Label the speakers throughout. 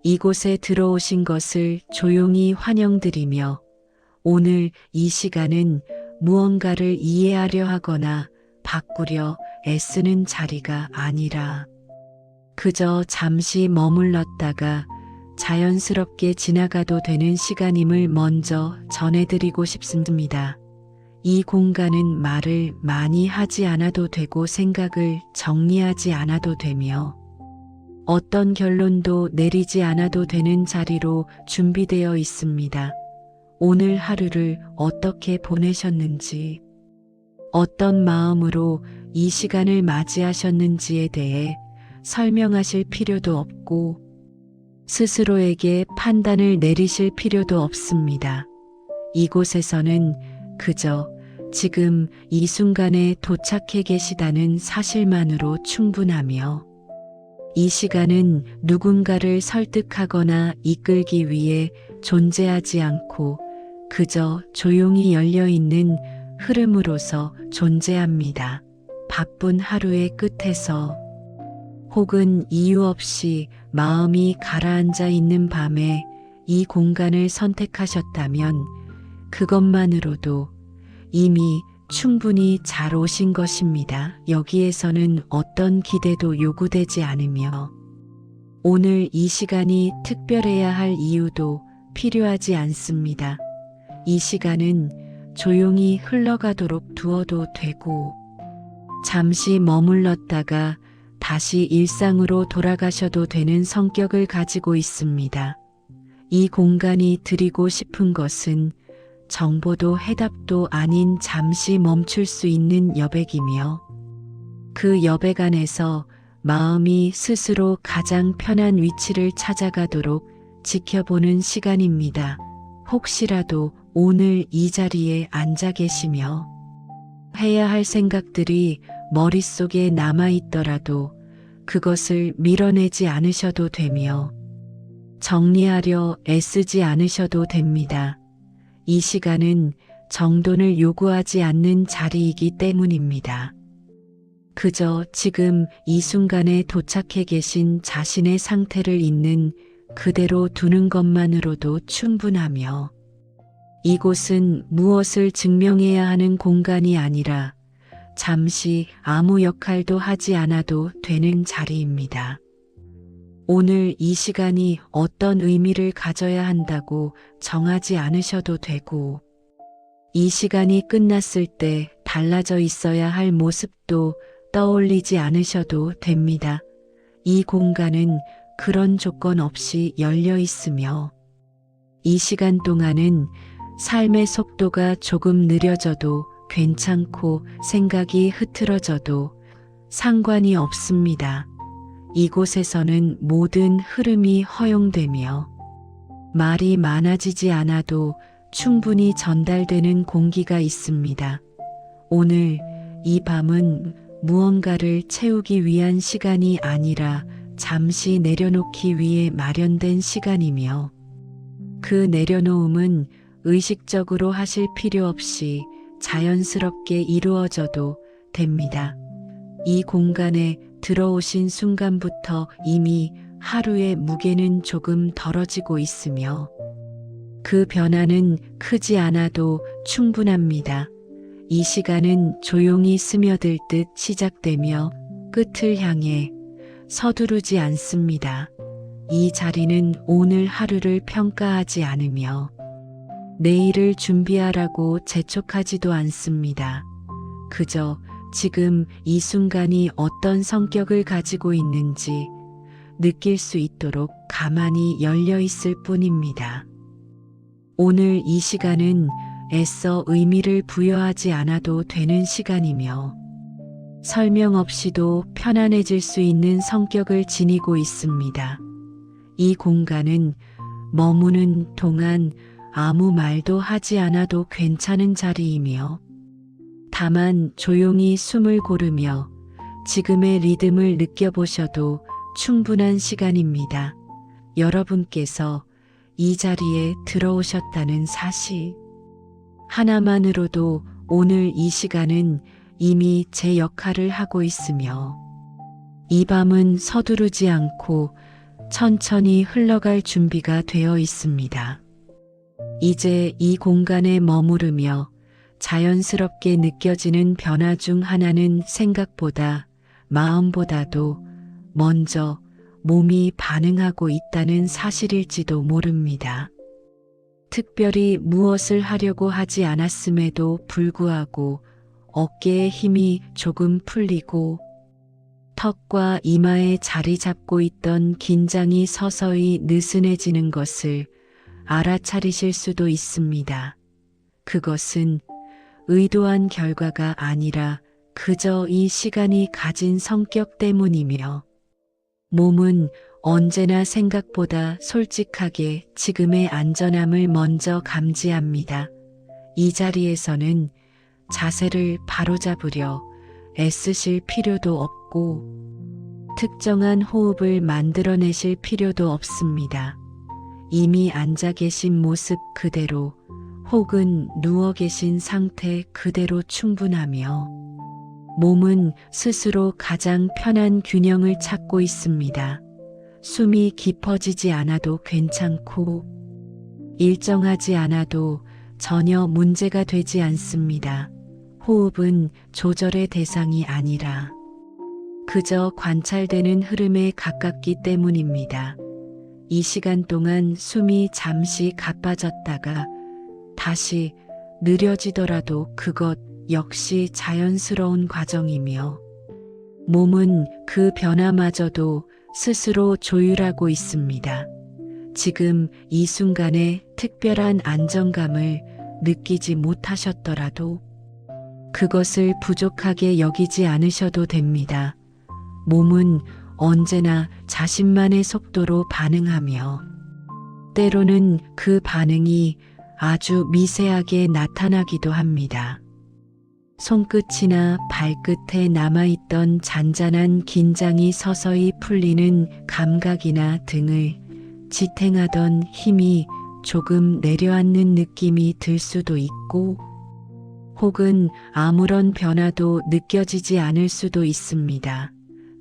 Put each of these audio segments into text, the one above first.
Speaker 1: 이곳에 들어오신 것을 조용히 환영드리며 오늘 이 시간은 무언가를 이해하려 하거나 바꾸려 애쓰는 자리가 아니라 그저 잠시 머물렀다가 자연스럽게 지나가도 되는 시간임을 먼저 전해드리고 싶습니다. 이 공간은 말을 많이 하지 않아도 되고 생각을 정리하지 않아도 되며 어떤 결론도 내리지 않아도 되는 자리로 준비되어 있습니다. 오늘 하루를 어떻게 보내셨는지, 어떤 마음으로 이 시간을 맞이하셨는지에 대해 설명하실 필요도 없고 스스로에게 판단을 내리실 필요도 없습니다. 이곳에서는 그저 지금 이 순간에 도착해 계시다는 사실만으로 충분하며 이 시간은 누군가를 설득하거나 이끌기 위해 존재하지 않고 그저 조용히 열려있는 흐름으로서 존재합니다. 바쁜 하루의 끝에서 혹은 이유 없이 마음이 가라앉아 있는 밤에 이 공간을 선택하셨다면 그것만으로도 이미 충분히 잘 오신 것입니다. 여기에서는 어떤 기대도 요구되지 않으며 오늘 이 시간이 특별해야 할 이유도 필요하지 않습니다. 이 시간은 조용히 흘러가도록 두어도 되고 잠시 머물렀다가 다시 일상으로 돌아가셔도 되는 성격을 가지고 있습니다. 이 공간이 드리고 싶은 것은 정보도 해답도 아닌 잠시 멈출 수 있는 여백이며 그 여백 안에서 마음이 스스로 가장 편한 위치를 찾아가도록 지켜보는 시간입니다. 혹시라도 오늘 이 자리에 앉아 계시며 해야 할 생각들이 머릿속에 남아있더라도 그것을 밀어내지 않으셔도 되며 정리하려 애쓰지 않으셔도 됩니다. 이 시간은 정돈을 요구하지 않는 자리이기 때문입니다. 그저 지금 이 순간에 도착해 계신 자신의 상태를 있는 그대로 두는 것만으로도 충분하며 이곳은 무엇을 증명해야 하는 공간이 아니라 잠시 아무 역할도 하지 않아도 되는 자리입니다. 오늘 이 시간이 어떤 의미를 가져야 한다고 정하지 않으셔도 되고 이 시간이 끝났을 때 달라져 있어야 할 모습도 떠올리지 않으셔도 됩니다. 이 공간은 그런 조건 없이 열려 있으며 이 시간 동안은 삶의 속도가 조금 느려져도 괜찮고 생각이 흐트러져도 상관이 없습니다. 이곳에서는 모든 흐름이 허용되며 말이 많아지지 않아도 충분히 전달되는 공기가 있습니다. 오늘 이 밤은 무언가를 채우기 위한 시간이 아니라 잠시 내려놓기 위해 마련된 시간이며 그 내려놓음은 의식적으로 하실 필요 없이 자연스럽게 이루어져도 됩니다. 이 공간에 들어오신 순간부터 이미 하루의 무게는 조금 덜어지고 있으며 그 변화는 크지 않아도 충분합니다. 이 시간은 조용히 스며들 듯 시작되며 끝을 향해 서두르지 않습니다. 이 자리는 오늘 하루를 평가하지 않으며 내일을 준비하라고 재촉하지도 않습니다. 그저 지금 이 순간이 어떤 성격을 가지고 있는지 느낄 수 있도록 가만히 열려 있을 뿐입니다. 오늘 이 시간은 애써 의미를 부여하지 않아도 되는 시간이며 설명 없이도 편안해질 수 있는 성격을 지니고 있습니다. 이 공간은 머무는 동안 아무 말도 하지 않아도 괜찮은 자리이며 다만 조용히 숨을 고르며 지금의 리듬을 느껴보셔도 충분한 시간입니다. 여러분께서 이 자리에 들어오셨다는 사실 하나만으로도 오늘 이 시간은 이미 제 역할을 하고 있으며 이 밤은 서두르지 않고 천천히 흘러갈 준비가 되어 있습니다. 이제 이 공간에 머무르며 자연스럽게 느껴지는 변화 중 하나는 생각보다 마음보다도 먼저 몸이 반응하고 있다는 사실일지도 모릅니다. 특별히 무엇을 하려고 하지 않았음에도 불구하고 어깨에 힘이 조금 풀리고 턱과 이마에 자리 잡고 있던 긴장이 서서히 느슨해지는 것을 알아차리실 수도 있습니다. 그것은 의도한 결과가 아니라 그저 이 시간이 가진 성격 때문이며 몸은 언제나 생각보다 솔직하게 지금의 안전함을 먼저 감지합니다. 이 자리에서는 자세를 바로잡으려 애쓰실 필요도 없고 특정한 호흡을 만들어내실 필요도 없습니다. 이미 앉아 계신 모습 그대로 혹은 누워 계신 상태 그대로 충분하며 몸은 스스로 가장 편한 균형을 찾고 있습니다. 숨이 깊어지지 않아도 괜찮고 일정하지 않아도 전혀 문제가 되지 않습니다. 호흡은 조절의 대상이 아니라 그저 관찰되는 흐름에 가깝기 때문입니다. 이 시간 동안 숨이 잠시 가빠졌다가 다시 느려지더라도 그것 역시 자연스러운 과정이며 몸은 그 변화마저도 스스로 조율하고 있습니다. 지금 이 순간에 특별한 안정감을 느끼지 못하셨더라도 그것을 부족하게 여기지 않으셔도 됩니다. 몸은 언제나 자신만의 속도로 반응하며 때로는 그 반응이 아주 미세하게 나타나기도 합니다. 손끝이나 발끝에 남아있던 잔잔한 긴장이 서서히 풀리는 감각이나 등을 지탱하던 힘이 조금 내려앉는 느낌이 들 수도 있고 혹은 아무런 변화도 느껴지지 않을 수도 있습니다.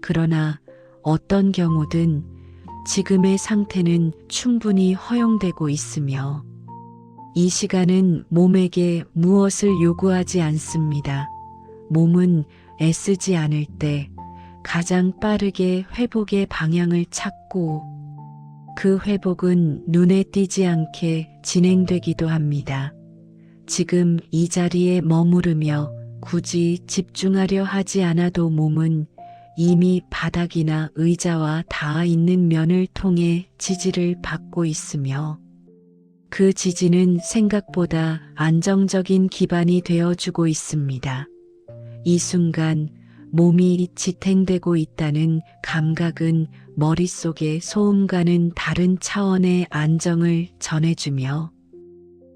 Speaker 1: 그러나 어떤 경우든 지금의 상태는 충분히 허용되고 있으며 이 시간은 몸에게 무엇을 요구하지 않습니다. 몸은 애쓰지 않을 때 가장 빠르게 회복의 방향을 찾고 그 회복은 눈에 띄지 않게 진행되기도 합니다. 지금 이 자리에 머무르며 굳이 집중하려 하지 않아도 몸은 이미 바닥이나 의자와 닿아 있는 면을 통해 지지를 받고 있으며 그 지지는 생각보다 안정적인 기반이 되어주고 있습니다. 이 순간 몸이 지탱되고 있다는 감각은 머릿속의 소음과는 다른 차원의 안정을 전해주며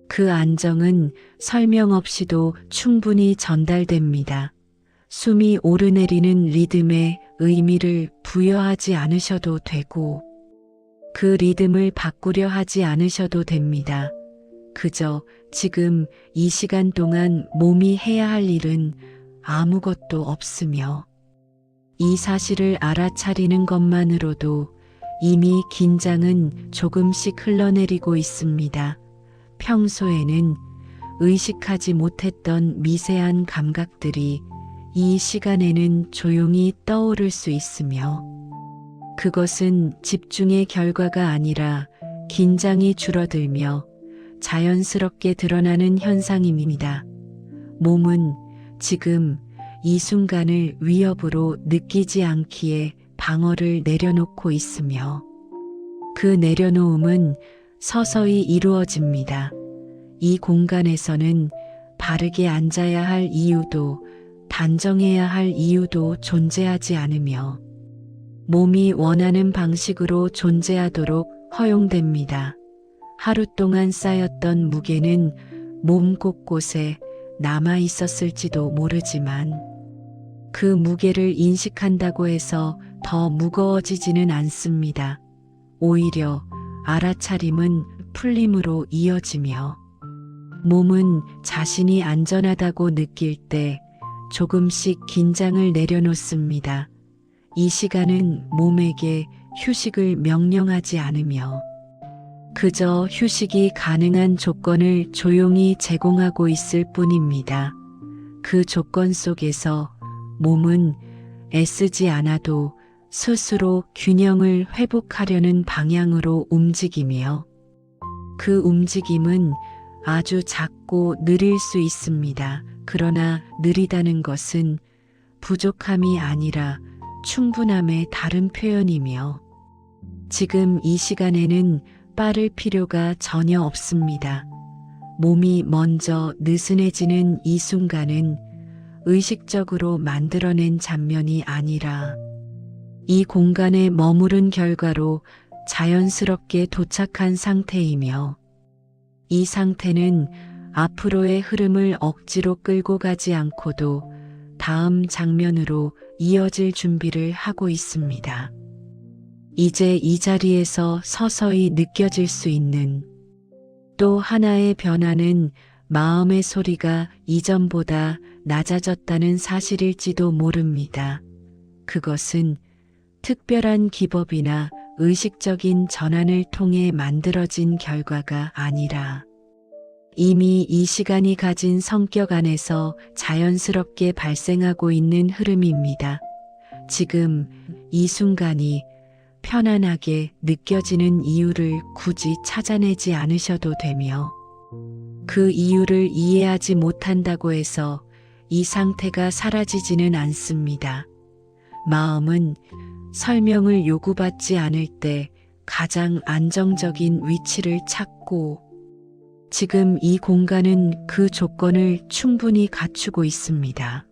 Speaker 1: 그 안정은 설명 없이도 충분히 전달됩니다. 숨이 오르내리는 리듬에 의미를 부여하지 않으셔도 되고 그 리듬을 바꾸려 하지 않으셔도 됩니다. 그저 지금 이 시간 동안 몸이 해야 할 일은 아무것도 없으며 이 사실을 알아차리는 것만으로도 이미 긴장은 조금씩 흘러내리고 있습니다. 평소에는 의식하지 못했던 미세한 감각들이 이 시간에는 조용히 떠오를 수 있으며 그것은 집중의 결과가 아니라 긴장이 줄어들며 자연스럽게 드러나는 현상입니다. 몸은 지금 이 순간을 위협으로 느끼지 않기에 방어를 내려놓고 있으며 그 내려놓음은 서서히 이루어집니다. 이 공간에서는 바르게 앉아야 할 이유도 단정해야 할 이유도 존재하지 않으며 몸이 원하는 방식으로 존재하도록 허용됩니다. 하루 동안 쌓였던 무게는 몸 곳곳에 남아 있었을지도 모르지만 그 무게를 인식한다고 해서 더 무거워지지는 않습니다. 오히려 알아차림은 풀림으로 이어지며 몸은 자신이 안전하다고 느낄 때 조금씩 긴장을 내려놓습니다. 이 시간은 몸에게 휴식을 명령하지 않으며 그저 휴식이 가능한 조건을 조용히 제공하고 있을 뿐입니다. 그 조건 속에서 몸은 애쓰지 않아도 스스로 균형을 회복하려는 방향으로 움직이며 그 움직임은 아주 작고 느릴 수 있습니다. 그러나 느리다는 것은 부족함이 아니라 충분함의 다른 표현이며 지금 이 시간에는 빠를 필요가 전혀 없습니다. 몸이 먼저 느슨해지는 이 순간은 의식적으로 만들어낸 장면이 아니라 이 공간에 머무른 결과로 자연스럽게 도착한 상태이며 이 상태는 앞으로의 흐름을 억지로 끌고 가지 않고도 다음 장면으로 이어질 준비를 하고 있습니다. 이제 이 자리에서 서서히 느껴질 수 있는 또 하나의 변화는 마음의 소리가 이전보다 낮아졌다는 사실일지도 모릅니다. 그것은 특별한 기법이나 의식적인 전환을 통해 만들어진 결과가 아니라 이미 이 시간이 가진 성격 안에서 자연스럽게 발생하고 있는 흐름입니다. 지금 이 순간이 편안하게 느껴지는 이유를 굳이 찾아내지 않으셔도 되며 그 이유를 이해하지 못한다고 해서 이 상태가 사라지지는 않습니다. 마음은 설명을 요구받지 않을 때 가장 안정적인 위치를 찾고 지금 이 공간은 그 조건을 충분히 갖추고 있습니다.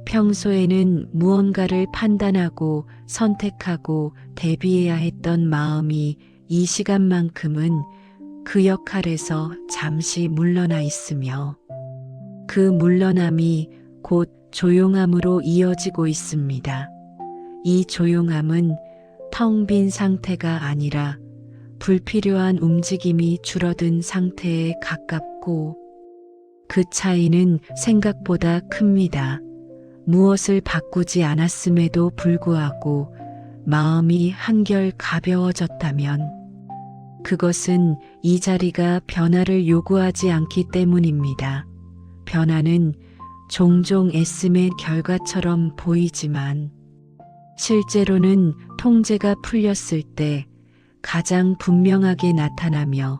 Speaker 1: 평소에는 무언가를 판단하고 선택하고 대비해야 했던 마음이 이 시간만큼은 그 역할에서 잠시 물러나 있으며 그 물러남이 곧 조용함으로 이어지고 있습니다. 이 조용함은 텅 빈 상태가 아니라 불필요한 움직임이 줄어든 상태에 가깝고 그 차이는 생각보다 큽니다. 무엇을 바꾸지 않았음에도 불구하고 마음이 한결 가벼워졌다면 그것은 이 자리가 변화를 요구하지 않기 때문입니다. 변화는 종종 애씀의 결과처럼 보이지만 실제로는 통제가 풀렸을 때 가장 분명하게 나타나며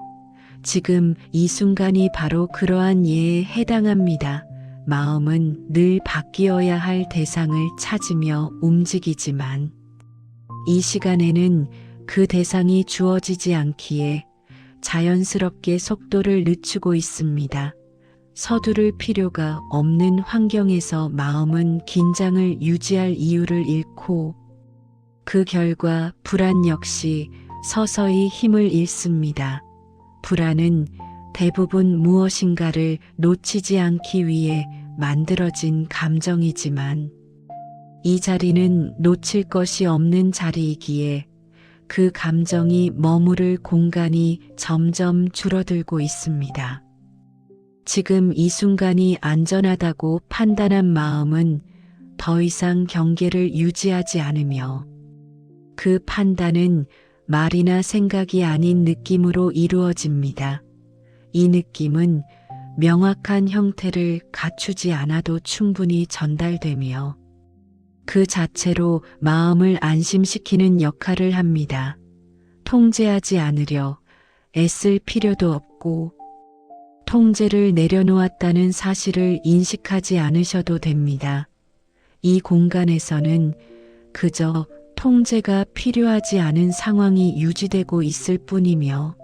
Speaker 1: 지금 이 순간이 바로 그러한 예에 해당합니다. 마음은 늘 바뀌어야 할 대상을 찾으며 움직이지만 이 시간에는 그 대상이 주어지지 않기에 자연스럽게 속도를 늦추고 있습니다. 서두를 필요가 없는 환경에서 마음은 긴장을 유지할 이유를 잃고 그 결과 불안 역시 서서히 힘을 잃습니다. 불안은 대부분 무엇인가를 놓치지 않기 위해 만들어진 감정이지만 이 자리는 놓칠 것이 없는 자리이기에 그 감정이 머무를 공간이 점점 줄어들고 있습니다. 지금 이 순간이 안전하다고 판단한 마음은 더 이상 경계를 유지하지 않으며 그 판단은 말이나 생각이 아닌 느낌으로 이루어집니다. 이 느낌은 명확한 형태를 갖추지 않아도 충분히 전달되며 그 자체로 마음을 안심시키는 역할을 합니다. 통제하지 않으려 애쓸 필요도 없고 통제를 내려놓았다는 사실을 인식하지 않으셔도 됩니다. 이 공간에서는 그저 통제가 필요하지 않은 상황이 유지되고 있을 뿐이며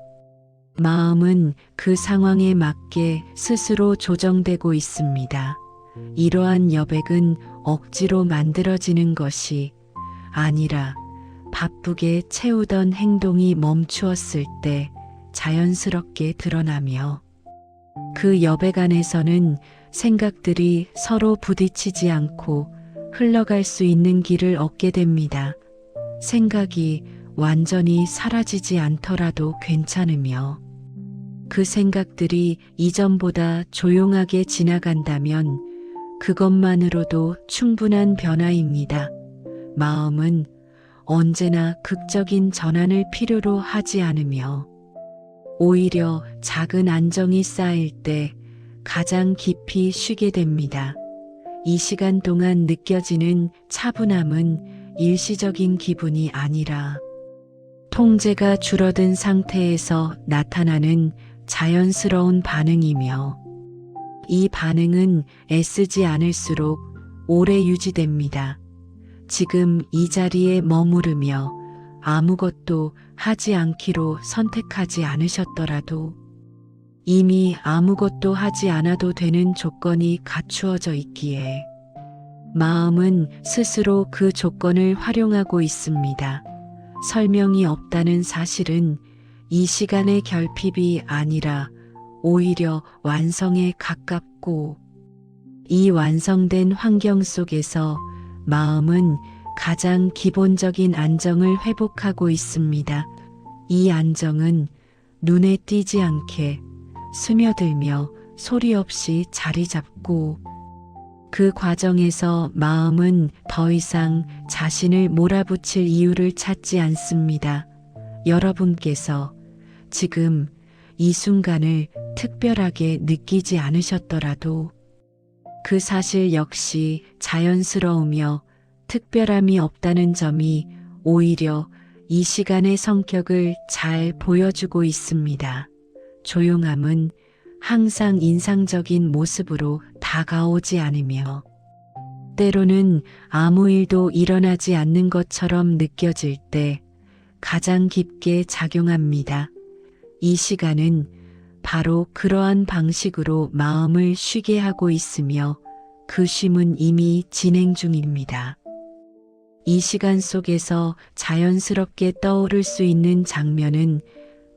Speaker 1: 마음은 그 상황에 맞게 스스로 조정되고 있습니다. 이러한 여백은 억지로 만들어지는 것이 아니라 바쁘게 채우던 행동이 멈추었을 때 자연스럽게 드러나며 그 여백 안에서는 생각들이 서로 부딪히지 않고 흘러갈 수 있는 길을 얻게 됩니다. 생각이 완전히 사라지지 않더라도 괜찮으며 그 생각들이 이전보다 조용하게 지나간다면 그것만으로도 충분한 변화입니다. 마음은 언제나 극적인 전환을 필요로 하지 않으며 오히려 작은 안정이 쌓일 때 가장 깊이 쉬게 됩니다. 이 시간 동안 느껴지는 차분함은 일시적인 기분이 아니라 통제가 줄어든 상태에서 나타나는 자연스러운 반응이며 이 반응은 애쓰지 않을수록 오래 유지됩니다. 지금 이 자리에 머무르며 아무것도 하지 않기로 선택하지 않으셨더라도 이미 아무것도 하지 않아도 되는 조건이 갖추어져 있기에 마음은 스스로 그 조건을 활용하고 있습니다. 설명이 없다는 사실은 이 시간의 결핍이 아니라 오히려 완성에 가깝고 이 완성된 환경 속에서 마음은 가장 기본적인 안정을 회복하고 있습니다. 이 안정은 눈에 띄지 않게 스며들며 소리 없이 자리 잡고 그 과정에서 마음은 더 이상 자신을 몰아붙일 이유를 찾지 않습니다. 여러분께서 지금 이 순간을 특별하게 느끼지 않으셨더라도 그 사실 역시 자연스러우며 특별함이 없다는 점이 오히려 이 시간의 성격을 잘 보여주고 있습니다. 조용함은 항상 인상적인 모습으로 다가오지 않으며 때로는 아무 일도 일어나지 않는 것처럼 느껴질 때 가장 깊게 작용합니다. 이 시간은 바로 그러한 방식으로 마음을 쉬게 하고 있으며 그 쉼은 이미 진행 중입니다. 이 시간 속에서 자연스럽게 떠오를 수 있는 장면은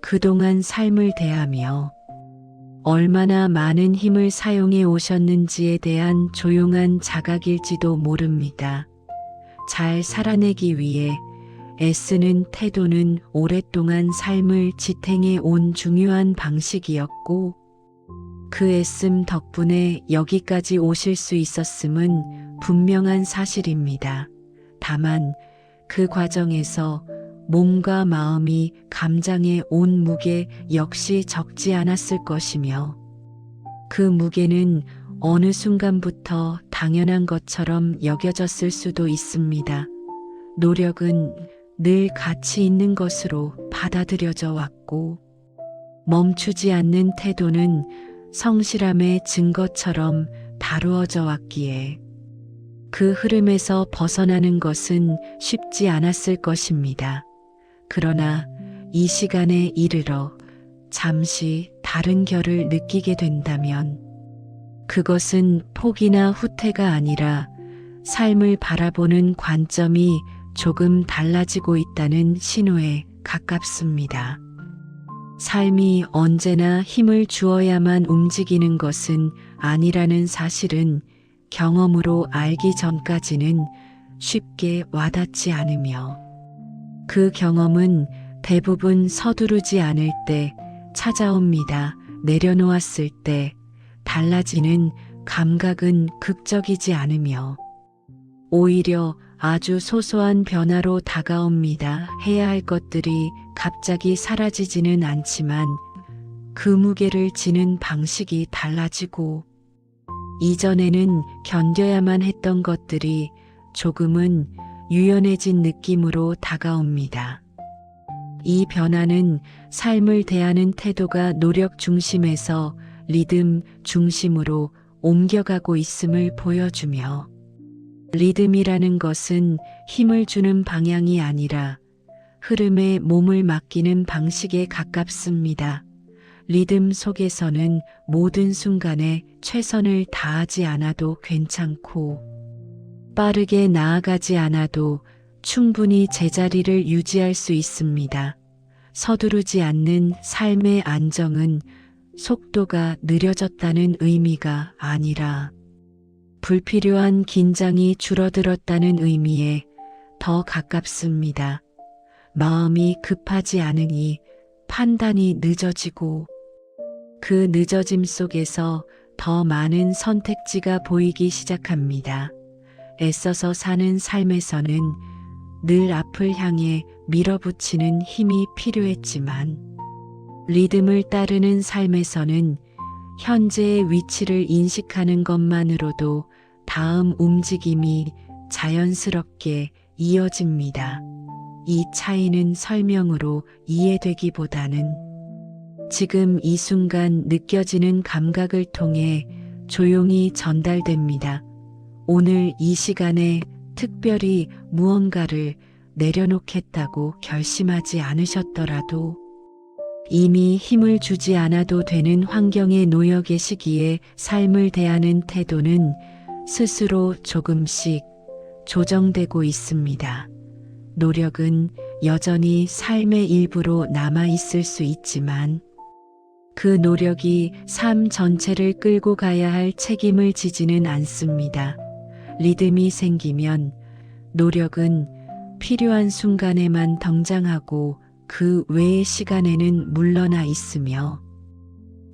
Speaker 1: 그동안 삶을 대하며 얼마나 많은 힘을 사용해 오셨는지에 대한 조용한 자각일지도 모릅니다. 잘 살아내기 위해 애쓰는 태도는 오랫동안 삶을 지탱해 온 중요한 방식이었고 그 애씀 덕분에 여기까지 오실 수 있었음은 분명한 사실입니다. 다만 그 과정에서 몸과 마음이 감장해 온 무게 역시 적지 않았을 것이며 그 무게는 어느 순간부터 당연한 것처럼 여겨졌을 수도 있습니다. 노력은 늘 가치 있는 것으로 받아들여져 왔고 멈추지 않는 태도는 성실함의 증거처럼 다루어져 왔기에 그 흐름에서 벗어나는 것은 쉽지 않았을 것입니다. 그러나 이 시간에 이르러 잠시 다른 결을 느끼게 된다면 그것은 포기나 후퇴가 아니라 삶을 바라보는 관점이 조금 달라지고 있다는 신호에 가깝습니다. 삶이 언제나 힘을 주어야만 움직이는 것은 아니라는 사실은 경험으로 알기 전까지는 쉽게 와닿지 않으며 그 경험은 대부분 서두르지 않을 때 찾아옵니다. 내려놓았을 때 달라지는 감각은 극적이지 않으며 오히려 아주 소소한 변화로 다가옵니다. 해야 할 것들이 갑자기 사라지지는 않지만 그 무게를 지는 방식이 달라지고 이전에는 견뎌야만 했던 것들이 조금은 유연해진 느낌으로 다가옵니다. 이 변화는 삶을 대하는 태도가 노력 중심에서 리듬 중심으로 옮겨가고 있음을 보여주며 리듬이라는 것은 힘을 주는 방향이 아니라 흐름에 몸을 맡기는 방식에 가깝습니다. 리듬 속에서는 모든 순간에 최선을 다하지 않아도 괜찮고 빠르게 나아가지 않아도 충분히 제자리를 유지할 수 있습니다. 서두르지 않는 삶의 안정은 속도가 느려졌다는 의미가 아니라 불필요한 긴장이 줄어들었다는 의미에 더 가깝습니다. 마음이 급하지 않으니 판단이 늦어지고 그 늦어짐 속에서 더 많은 선택지가 보이기 시작합니다. 애써서 사는 삶에서는 늘 앞을 향해 밀어붙이는 힘이 필요했지만 리듬을 따르는 삶에서는 현재의 위치를 인식하는 것만으로도 다음 움직임이 자연스럽게 이어집니다. 이 차이는 설명으로 이해되기보다는 지금 이 순간 느껴지는 감각을 통해 조용히 전달됩니다. 오늘 이 시간에 특별히 무언가를 내려놓겠다고 결심하지 않으셨더라도 이미 힘을 주지 않아도 되는 환경에 놓여 계시기에 삶을 대하는 태도는 스스로 조금씩 조정되고 있습니다. 노력은 여전히 삶의 일부로 남아 있을 수 있지만 그 노력이 삶 전체를 끌고 가야 할 책임을 지지는 않습니다. 리듬이 생기면 노력은 필요한 순간에만 등장하고 그 외의 시간에는 물러나 있으며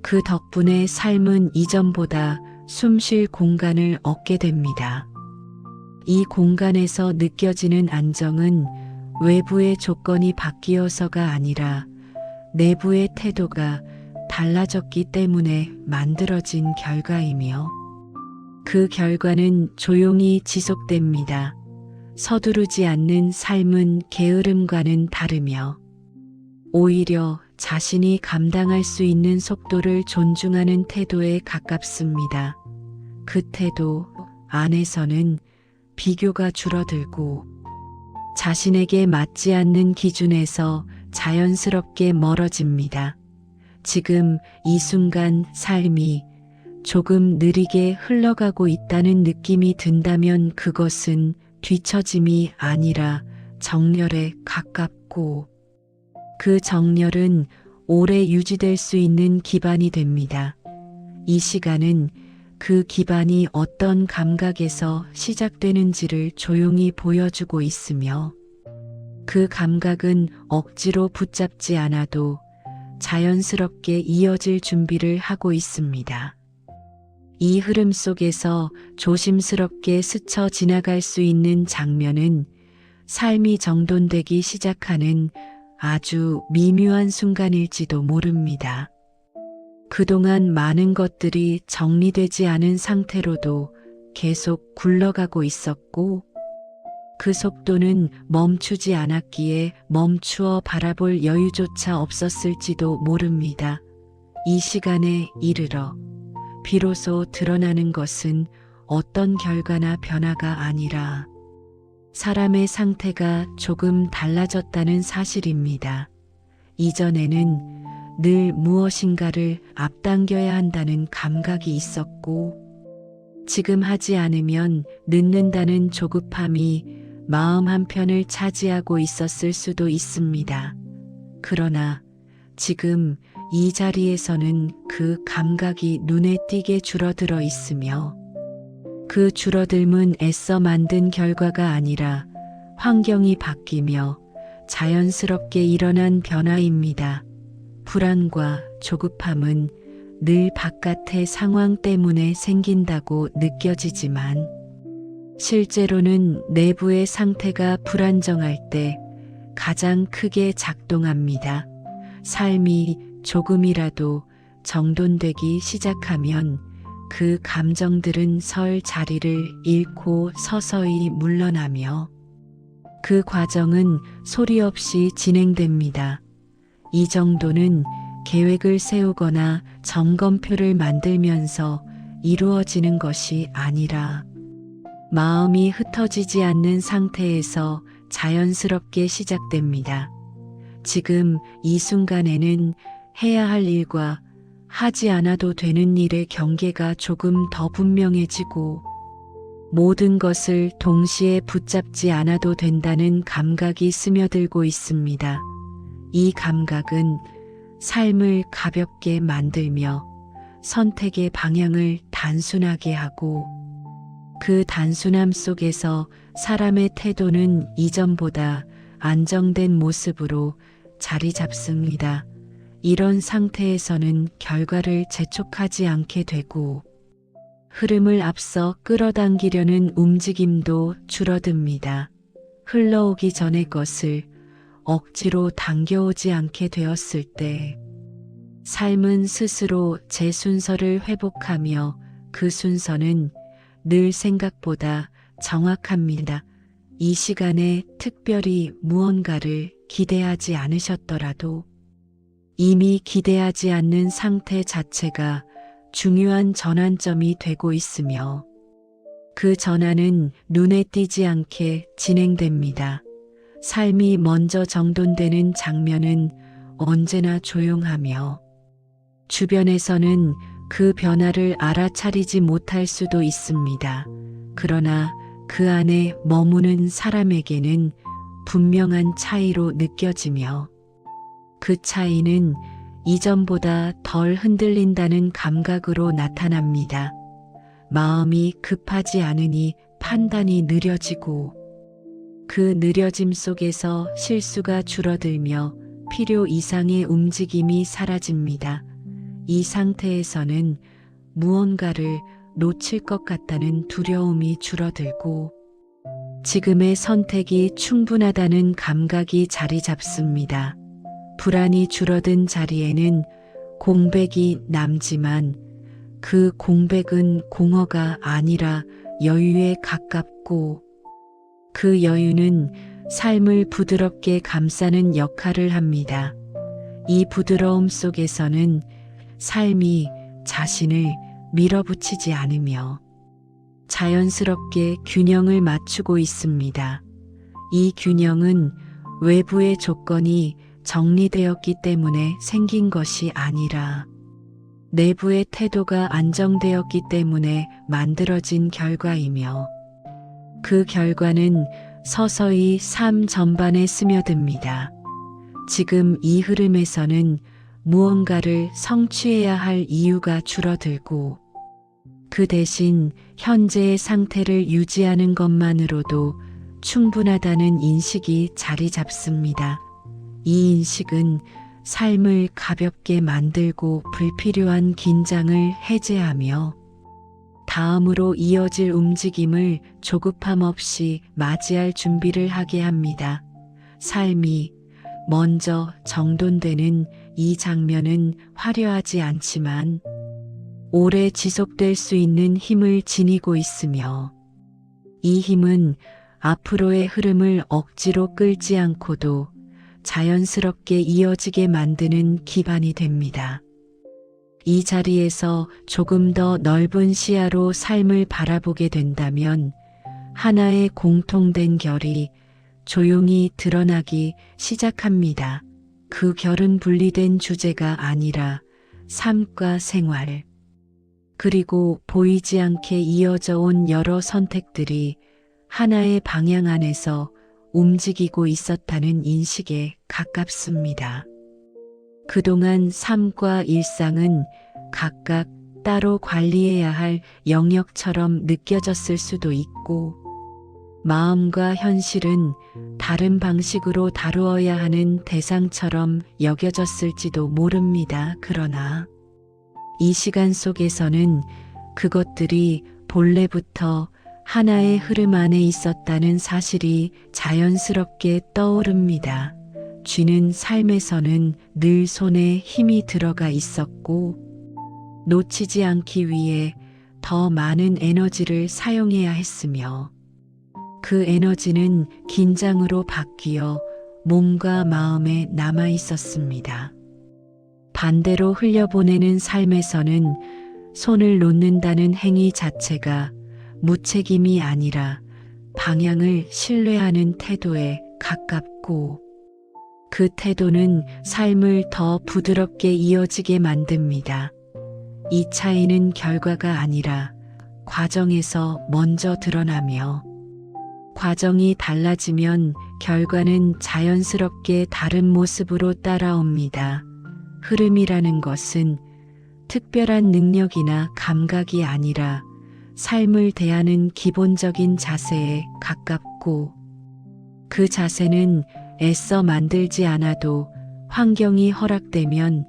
Speaker 1: 그 덕분에 삶은 이전보다 숨 쉴 공간을 얻게 됩니다. 이 공간에서 느껴지는 안정은 외부의 조건이 바뀌어서가 아니라 내부의 태도가 달라졌기 때문에 만들어진 결과이며 그 결과는 조용히 지속됩니다. 서두르지 않는 삶은 게으름과는 다르며 오히려 자신이 감당할 수 있는 속도를 존중하는 태도에 가깝습니다. 그 태도 안에서는 비교가 줄어들고 자신에게 맞지 않는 기준에서 자연스럽게 멀어집니다. 지금 이 순간 삶이 조금 느리게 흘러가고 있다는 느낌이 든다면 그것은 뒤처짐이 아니라 정렬에 가깝고 그 정렬은 오래 유지될 수 있는 기반이 됩니다. 이 시간은 그 기반이 어떤 감각에서 시작되는지를 조용히 보여주고 있으며 그 감각은 억지로 붙잡지 않아도 자연스럽게 이어질 준비를 하고 있습니다. 이 흐름 속에서 조심스럽게 스쳐 지나갈 수 있는 장면은 삶이 정돈되기 시작하는 아주 미묘한 순간일지도 모릅니다. 그동안 많은 것들이 정리되지 않은 상태로도 계속 굴러가고 있었고 그 속도는 멈추지 않았기에 멈추어 바라볼 여유조차 없었을지도 모릅니다. 이 시간에 이르러 비로소 드러나는 것은 어떤 결과나 변화가 아니라 사람의 상태가 조금 달라졌다는 사실입니다. 이전에는 늘 무엇인가를 앞당겨야 한다는 감각이 있었고 지금 하지 않으면 늦는다는 조급함이 마음 한편을 차지하고 있었을 수도 있습니다. 그러나 지금 이 자리에서는 그 감각이 눈에 띄게 줄어들어 있으며 그 줄어듦은 애써 만든 결과가 아니라 환경이 바뀌며 자연스럽게 일어난 변화입니다. 불안과 조급함은 늘 바깥의 상황 때문에 생긴다고 느껴지지만 실제로는 내부의 상태가 불안정할 때 가장 크게 작동합니다. 삶이 조금이라도 정돈되기 시작하면 그 감정들은 설 자리를 잃고 서서히 물러나며 그 과정은 소리 없이 진행됩니다. 이 정도는 계획을 세우거나 점검표를 만들면서 이루어지는 것이 아니라 마음이 흩어지지 않는 상태에서 자연스럽게 시작됩니다. 지금 이 순간에는 해야 할 일과 하지 않아도 되는 일의 경계가 조금 더 분명해지고 모든 것을 동시에 붙잡지 않아도 된다는 감각이 스며들고 있습니다. 이 감각은 삶을 가볍게 만들며 선택의 방향을 단순하게 하고 그 단순함 속에서 사람의 태도는 이전보다 안정된 모습으로 자리 잡습니다. 이런 상태에서는 결과를 재촉하지 않게 되고 흐름을 앞서 끌어당기려는 움직임도 줄어듭니다. 흘러오기 전의 것을 억지로 당겨오지 않게 되었을 때 삶은 스스로 제 순서를 회복하며 그 순서는 늘 생각보다 정확합니다. 이 시간에 특별히 무언가를 기대하지 않으셨더라도 이미 기대하지 않는 상태 자체가 중요한 전환점이 되고 있으며 그 전환은 눈에 띄지 않게 진행됩니다. 삶이 먼저 정돈되는 장면은 언제나 조용하며 주변에서는 그 변화를 알아차리지 못할 수도 있습니다. 그러나 그 안에 머무는 사람에게는 분명한 차이로 느껴지며 그 차이는 이전보다 덜 흔들린다는 감각으로 나타납니다. 마음이 급하지 않으니 판단이 느려지고 그 느려짐 속에서 실수가 줄어들며 필요 이상의 움직임이 사라집니다. 이 상태에서는 무언가를 놓칠 것 같다는 두려움이 줄어들고 지금의 선택이 충분하다는 감각이 자리 잡습니다. 불안이 줄어든 자리에는 공백이 남지만 그 공백은 공허가 아니라 여유에 가깝고 그 여유는 삶을 부드럽게 감싸는 역할을 합니다. 이 부드러움 속에서는 삶이 자신을 밀어붙이지 않으며 자연스럽게 균형을 맞추고 있습니다. 이 균형은 외부의 조건이 정리되었기 때문에 생긴 것이 아니라 내부의 태도가 안정되었기 때문에 만들어진 결과이며 그 결과는 서서히 삶 전반에 스며듭니다. 지금 이 흐름에서는 무언가를 성취해야 할 이유가 줄어들고 그 대신 현재의 상태를 유지하는 것만으로도 충분하다는 인식이 자리 잡습니다. 이 인식은 삶을 가볍게 만들고 불필요한 긴장을 해제하며 다음으로 이어질 움직임을 조급함 없이 맞이할 준비를 하게 합니다. 삶이 먼저 정돈되는 이 장면은 화려하지 않지만 오래 지속될 수 있는 힘을 지니고 있으며 이 힘은 앞으로의 흐름을 억지로 끌지 않고도 자연스럽게 이어지게 만드는 기반이 됩니다. 이 자리에서 조금 더 넓은 시야로 삶을 바라보게 된다면 하나의 공통된 결이 조용히 드러나기 시작합니다. 그 결은 분리된 주제가 아니라 삶과 생활, 그리고 보이지 않게 이어져 온 여러 선택들이 하나의 방향 안에서 움직이고 있었다는 인식에 가깝습니다. 그동안 삶과 일상은 각각 따로 관리해야 할 영역처럼 느껴졌을 수도 있고 마음과 현실은 다른 방식으로 다루어야 하는 대상처럼 여겨졌을지도 모릅니다. 그러나 이 시간 속에서는 그것들이 본래부터 하나의 흐름 안에 있었다는 사실이 자연스럽게 떠오릅니다. 쥐는 삶에서는 늘 손에 힘이 들어가 있었고 놓치지 않기 위해 더 많은 에너지를 사용해야 했으며 그 에너지는 긴장으로 바뀌어 몸과 마음에 남아 있었습니다. 반대로 흘려보내는 삶에서는 손을 놓는다는 행위 자체가 무책임이 아니라 방향을 신뢰하는 태도에 가깝고 그 태도는 삶을 더 부드럽게 이어지게 만듭니다. 이 차이는 결과가 아니라 과정에서 먼저 드러나며 과정이 달라지면 결과는 자연스럽게 다른 모습으로 따라옵니다. 흐름이라는 것은 특별한 능력이나 감각이 아니라 삶을 대하는 기본적인 자세에 가깝고 그 자세는 애써 만들지 않아도 환경이 허락되면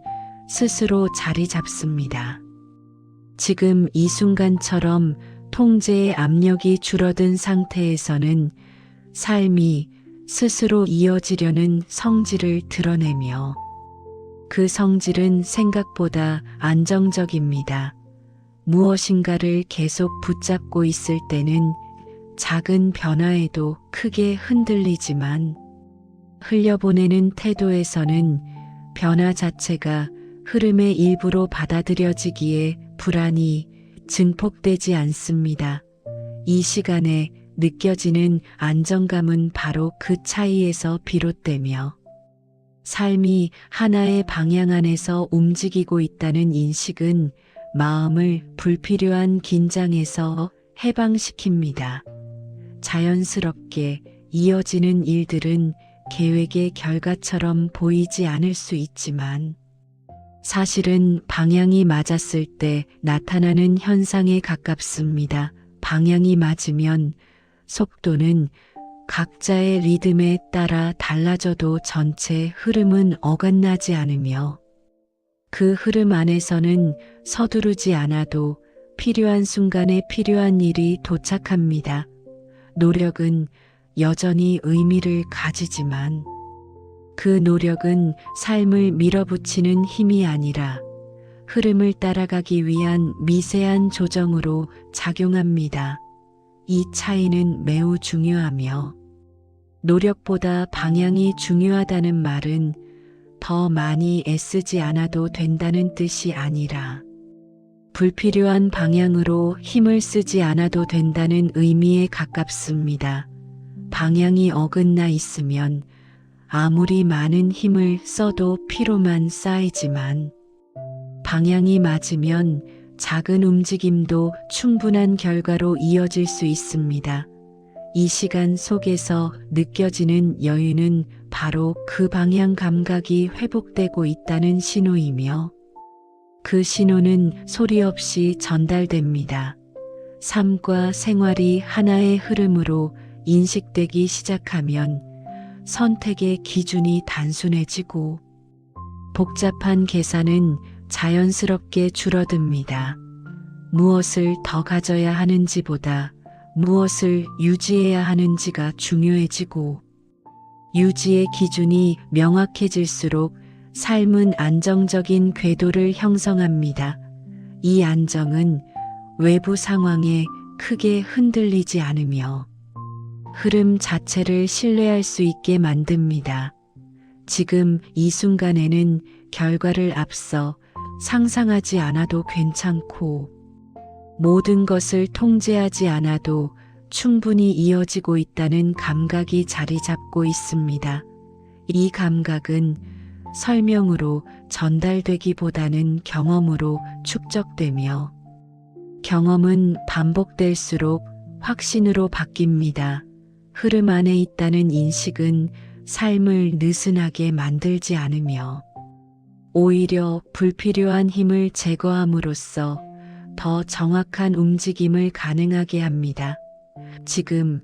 Speaker 1: 스스로 자리 잡습니다. 지금 이 순간처럼 통제의 압력이 줄어든 상태에서는 삶이 스스로 이어지려는 성질을 드러내며 그 성질은 생각보다 안정적입니다. 무엇인가를 계속 붙잡고 있을 때는 작은 변화에도 크게 흔들리지만 흘려보내는 태도에서는 변화 자체가 흐름의 일부로 받아들여지기에 불안이 증폭되지 않습니다. 이 시간에 느껴지는 안정감은 바로 그 차이에서 비롯되며 삶이 하나의 방향 안에서 움직이고 있다는 인식은 마음을 불필요한 긴장에서 해방시킵니다. 자연스럽게 이어지는 일들은 계획의 결과처럼 보이지 않을 수 있지만 사실은 방향이 맞았을 때 나타나는 현상에 가깝습니다. 방향이 맞으면 속도는 각자의 리듬에 따라 달라져도 전체 흐름은 어긋나지 않으며 그 흐름 안에서는 서두르지 않아도 필요한 순간에 필요한 일이 도착합니다. 노력은 여전히 의미를 가지지만 그 노력은 삶을 밀어붙이는 힘이 아니라 흐름을 따라가기 위한 미세한 조정으로 작용합니다. 이 차이는 매우 중요하며 노력보다 방향이 중요하다는 말은 더 많이 애쓰지 않아도 된다는 뜻이 아니라 불필요한 방향으로 힘을 쓰지 않아도 된다는 의미에 가깝습니다. 방향이 어긋나 있으면 아무리 많은 힘을 써도 피로만 쌓이지만 방향이 맞으면 작은 움직임도 충분한 결과로 이어질 수 있습니다. 이 시간 속에서 느껴지는 여유는 바로 그 방향 감각이 회복되고 있다는 신호이며 그 신호는 소리 없이 전달됩니다. 삶과 생활이 하나의 흐름으로 인식되기 시작하면 선택의 기준이 단순해지고 복잡한 계산은 자연스럽게 줄어듭니다. 무엇을 더 가져야 하는지보다 무엇을 유지해야 하는지가 중요해지고 유지의 기준이 명확해질수록 삶은 안정적인 궤도를 형성합니다. 이 안정은 외부 상황에 크게 흔들리지 않으며 흐름 자체를 신뢰할 수 있게 만듭니다. 지금 이 순간에는 결과를 앞서 상상하지 않아도 괜찮고 모든 것을 통제하지 않아도 충분히 이어지고 있다는 감각이 자리 잡고 있습니다. 이 감각은 설명으로 전달되기보다는 경험으로 축적되며 경험은 반복될수록 확신으로 바뀝니다. 흐름 안에 있다는 인식은 삶을 느슨하게 만들지 않으며 오히려 불필요한 힘을 제거함으로써 더 정확한 움직임을 가능하게 합니다. 지금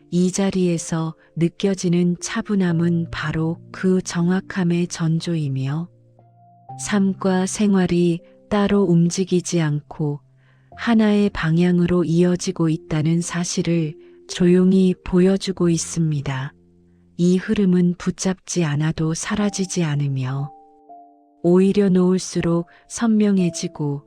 Speaker 1: 이 자리에서 느껴지는 차분함은 바로 그 정확함의 전조이며 삶과 생활이 따로 움직이지 않고 하나의 방향으로 이어지고 있다는 사실을 조용히 보여주고 있습니다. 이 흐름은 붙잡지 않아도 사라지지 않으며 오히려 놓을수록 선명해지고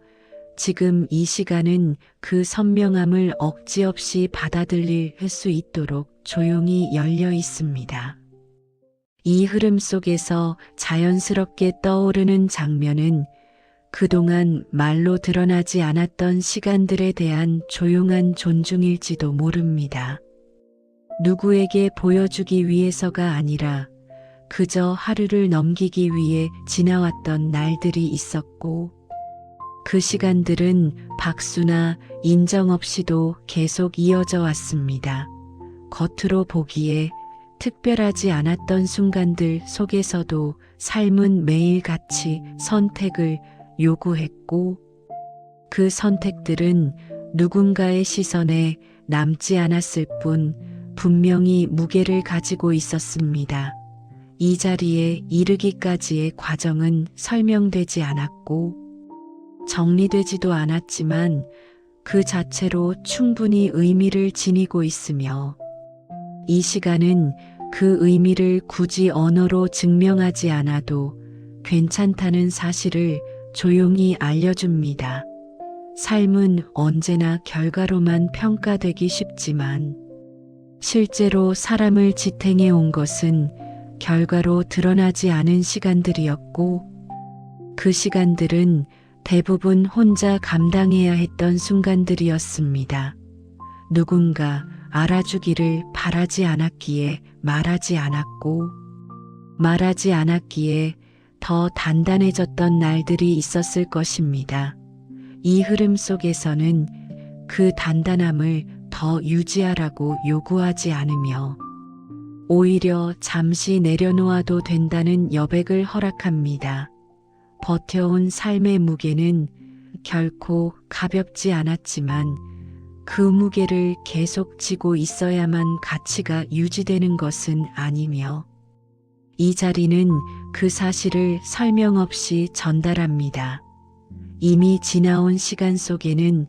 Speaker 1: 지금 이 시간은 그 선명함을 억지 없이 받아들일 수 있도록 조용히 열려 있습니다. 이 흐름 속에서 자연스럽게 떠오르는 장면은 그동안 말로 드러나지 않았던 시간들에 대한 조용한 존중일지도 모릅니다. 누구에게 보여주기 위해서가 아니라 그저 하루를 넘기기 위해 지나왔던 날들이 있었고 그 시간들은 박수나 인정 없이도 계속 이어져 왔습니다. 겉으로 보기에 특별하지 않았던 순간들 속에서도 삶은 매일같이 선택을 요구했고 그 선택들은 누군가의 시선에 남지 않았을 뿐 분명히 무게를 가지고 있었습니다. 이 자리에 이르기까지의 과정은 설명되지 않았고 정리되지도 않았지만 그 자체로 충분히 의미를 지니고 있으며 이 시간은 그 의미를 굳이 언어로 증명하지 않아도 괜찮다는 사실을 조용히 알려줍니다. 삶은 언제나 결과로만 평가되기 쉽지만 실제로 사람을 지탱해 온 것은 결과로 드러나지 않은 시간들이었고 그 시간들은 대부분 혼자 감당해야 했던 순간들이었습니다. 누군가 알아주기를 바라지 않았기에 말하지 않았고 말하지 않았기에 더 단단해졌던 날들이 있었을 것입니다. 이 흐름 속에서는 그 단단함을 더 유지하라고 요구하지 않으며 오히려 잠시 내려놓아도 된다는 여백을 허락합니다. 버텨온 삶의 무게는 결코 가볍지 않았지만 그 무게를 계속 지고 있어야만 가치가 유지되는 것은 아니며 이 자리는 그 사실을 설명 없이 전달합니다. 이미 지나온 시간 속에는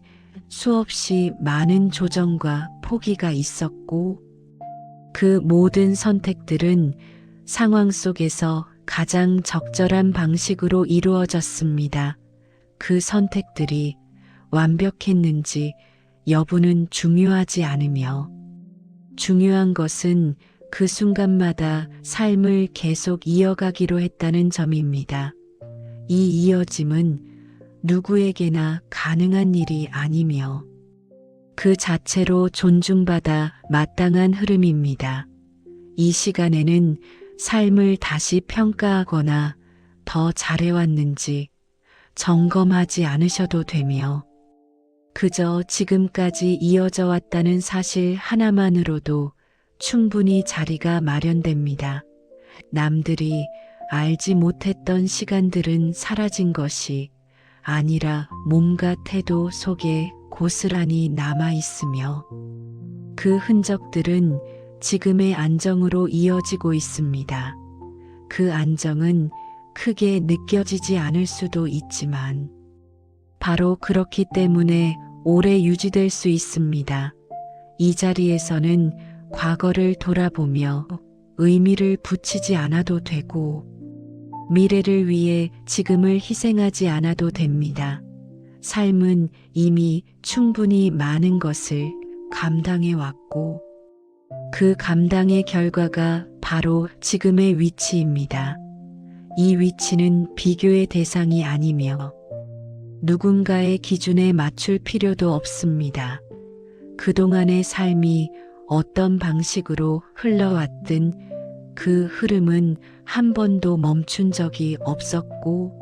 Speaker 1: 수없이 많은 조정과 포기가 있었고 그 모든 선택들은 상황 속에서 가장 적절한 방식으로 이루어졌습니다. 그 선택들이 완벽했는지 여부는 중요하지 않으며 중요한 것은 그 순간마다 삶을 계속 이어가기로 했다는 점입니다. 이 이어짐은 누구에게나 가능한 일이 아니며 그 자체로 존중받아 마땅한 흐름입니다. 이 시간에는 삶을 다시 평가하거나 더 잘해왔는지 점검하지 않으셔도 되며 그저 지금까지 이어져 왔다는 사실 하나만으로도 충분히 자리가 마련됩니다. 남들이 알지 못했던 시간들은 사라진 것이 아니라 몸과 태도 속에 고스란히 남아 있으며 그 흔적들은 지금의 안정으로 이어지고 있습니다. 그 안정은 크게 느껴지지 않을 수도 있지만 바로 그렇기 때문에 오래 유지될 수 있습니다. 이 자리에서는 과거를 돌아보며 의미를 붙이지 않아도 되고 미래를 위해 지금을 희생하지 않아도 됩니다. 삶은 이미 충분히 많은 것을 감당해 왔고 그 감당의 결과가 바로 지금의 위치입니다. 이 위치는 비교의 대상이 아니며 누군가의 기준에 맞출 필요도 없습니다. 그동안의 삶이 어떤 방식으로 흘러왔든 그 흐름은 한 번도 멈춘 적이 없었고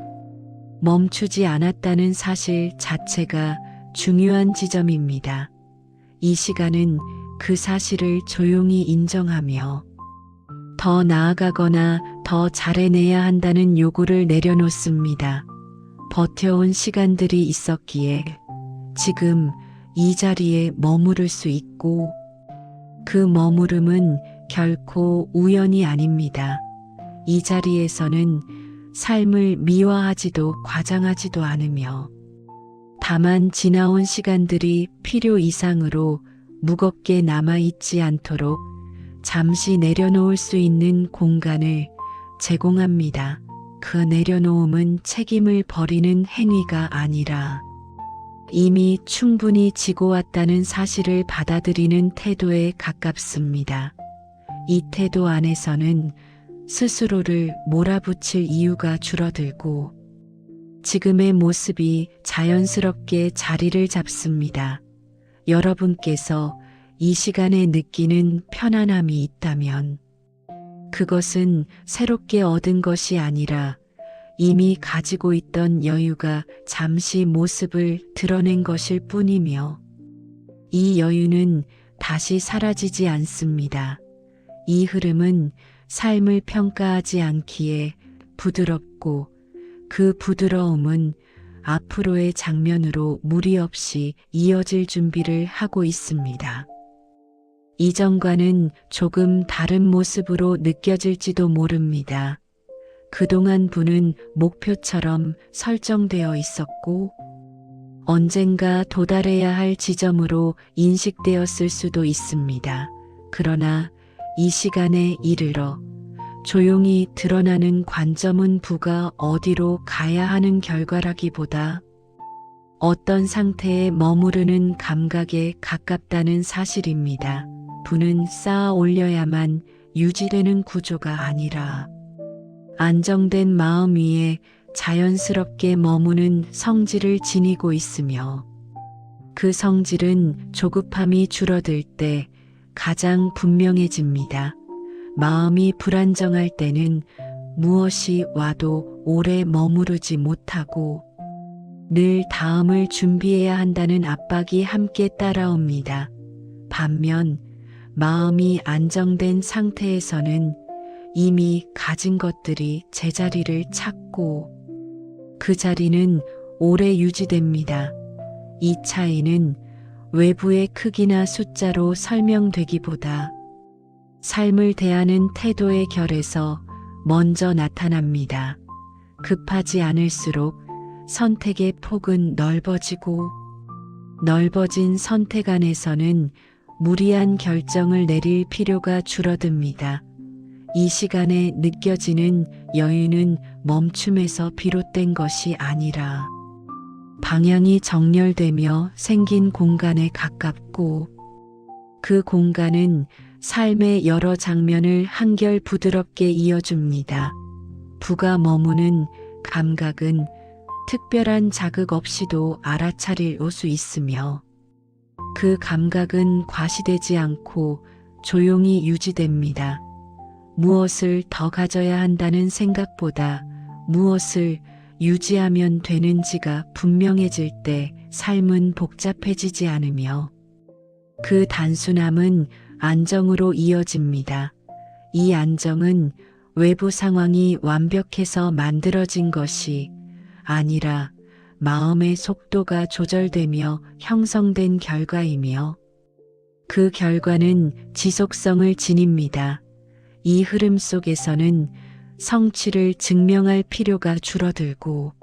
Speaker 1: 멈추지 않았다는 사실 자체가 중요한 지점입니다. 이 시간은 그 사실을 조용히 인정하며 더 나아가거나 더 잘해내야 한다는 요구를 내려놓습니다. 버텨온 시간들이 있었기에 지금 이 자리에 머무를 수 있고 그 머무름은 결코 우연이 아닙니다. 이 자리에서는 삶을 미화하지도 과장하지도 않으며 다만 지나온 시간들이 필요 이상으로 무겁게 남아있지 않도록 잠시 내려놓을 수 있는 공간을 제공합니다. 그 내려놓음은 책임을 버리는 행위가 아니라 이미 충분히 지고 왔다는 사실을 받아들이는 태도에 가깝습니다. 이 태도 안에서는 스스로를 몰아붙일 이유가 줄어들고 지금의 모습이 자연스럽게 자리를 잡습니다. 여러분께서 이 시간에 느끼는 편안함이 있다면 그것은 새롭게 얻은 것이 아니라 이미 가지고 있던 여유가 잠시 모습을 드러낸 것일 뿐이며 이 여유는 다시 사라지지 않습니다. 이 흐름은 삶을 평가하지 않기에 부드럽고 그 부드러움은 앞으로의 장면으로 무리 없이 이어질 준비를 하고 있습니다. 이전과는 조금 다른 모습으로 느껴질지도 모릅니다. 그동안 분은 목표처럼 설정되어 있었고 언젠가 도달해야 할 지점으로 인식되었을 수도 있습니다. 그러나 이 시간에 이르러 조용히 드러나는 관점은 부가 어디로 가야 하는 결과라기보다 어떤 상태에 머무르는 감각에 가깝다는 사실입니다. 부는 쌓아 올려야만 유지되는 구조가 아니라 안정된 마음 위에 자연스럽게 머무는 성질을 지니고 있으며 그 성질은 조급함이 줄어들 때 가장 분명해집니다. 마음이 불안정할 때는 무엇이 와도 오래 머무르지 못하고 늘 다음을 준비해야 한다는 압박이 함께 따라옵니다. 반면 마음이 안정된 상태에서는 이미 가진 것들이 제자리를 찾고 그 자리는 오래 유지됩니다. 이 차이는 외부의 크기나 숫자로 설명되기보다 삶을 대하는 태도의 결에서 먼저 나타납니다. 급하지 않을수록 선택의 폭은 넓어지고 넓어진 선택 안에서는 무리한 결정을 내릴 필요가 줄어듭니다. 이 시간에 느껴지는 여유는 멈춤에서 비롯된 것이 아니라 방향이 정렬되며 생긴 공간에 가깝고 그 공간은 삶의 여러 장면을 한결 부드럽게 이어줍니다. 부가 머무는 감각은 특별한 자극 없이도 알아차릴 수 있으며 그 감각은 과시되지 않고 조용히 유지됩니다. 무엇을 더 가져야 한다는 생각보다 무엇을 유지하면 되는지가 분명해질 때 삶은 복잡해지지 않으며 그 단순함은 안정으로 이어집니다. 이 안정은 외부 상황이 완벽해서 만들어진 것이 아니라 마음의 속도가 조절되며 형성된 결과이며 그 결과는 지속성을 지닙니다. 이 흐름 속에서는 성취를 증명할 필요가 줄어들고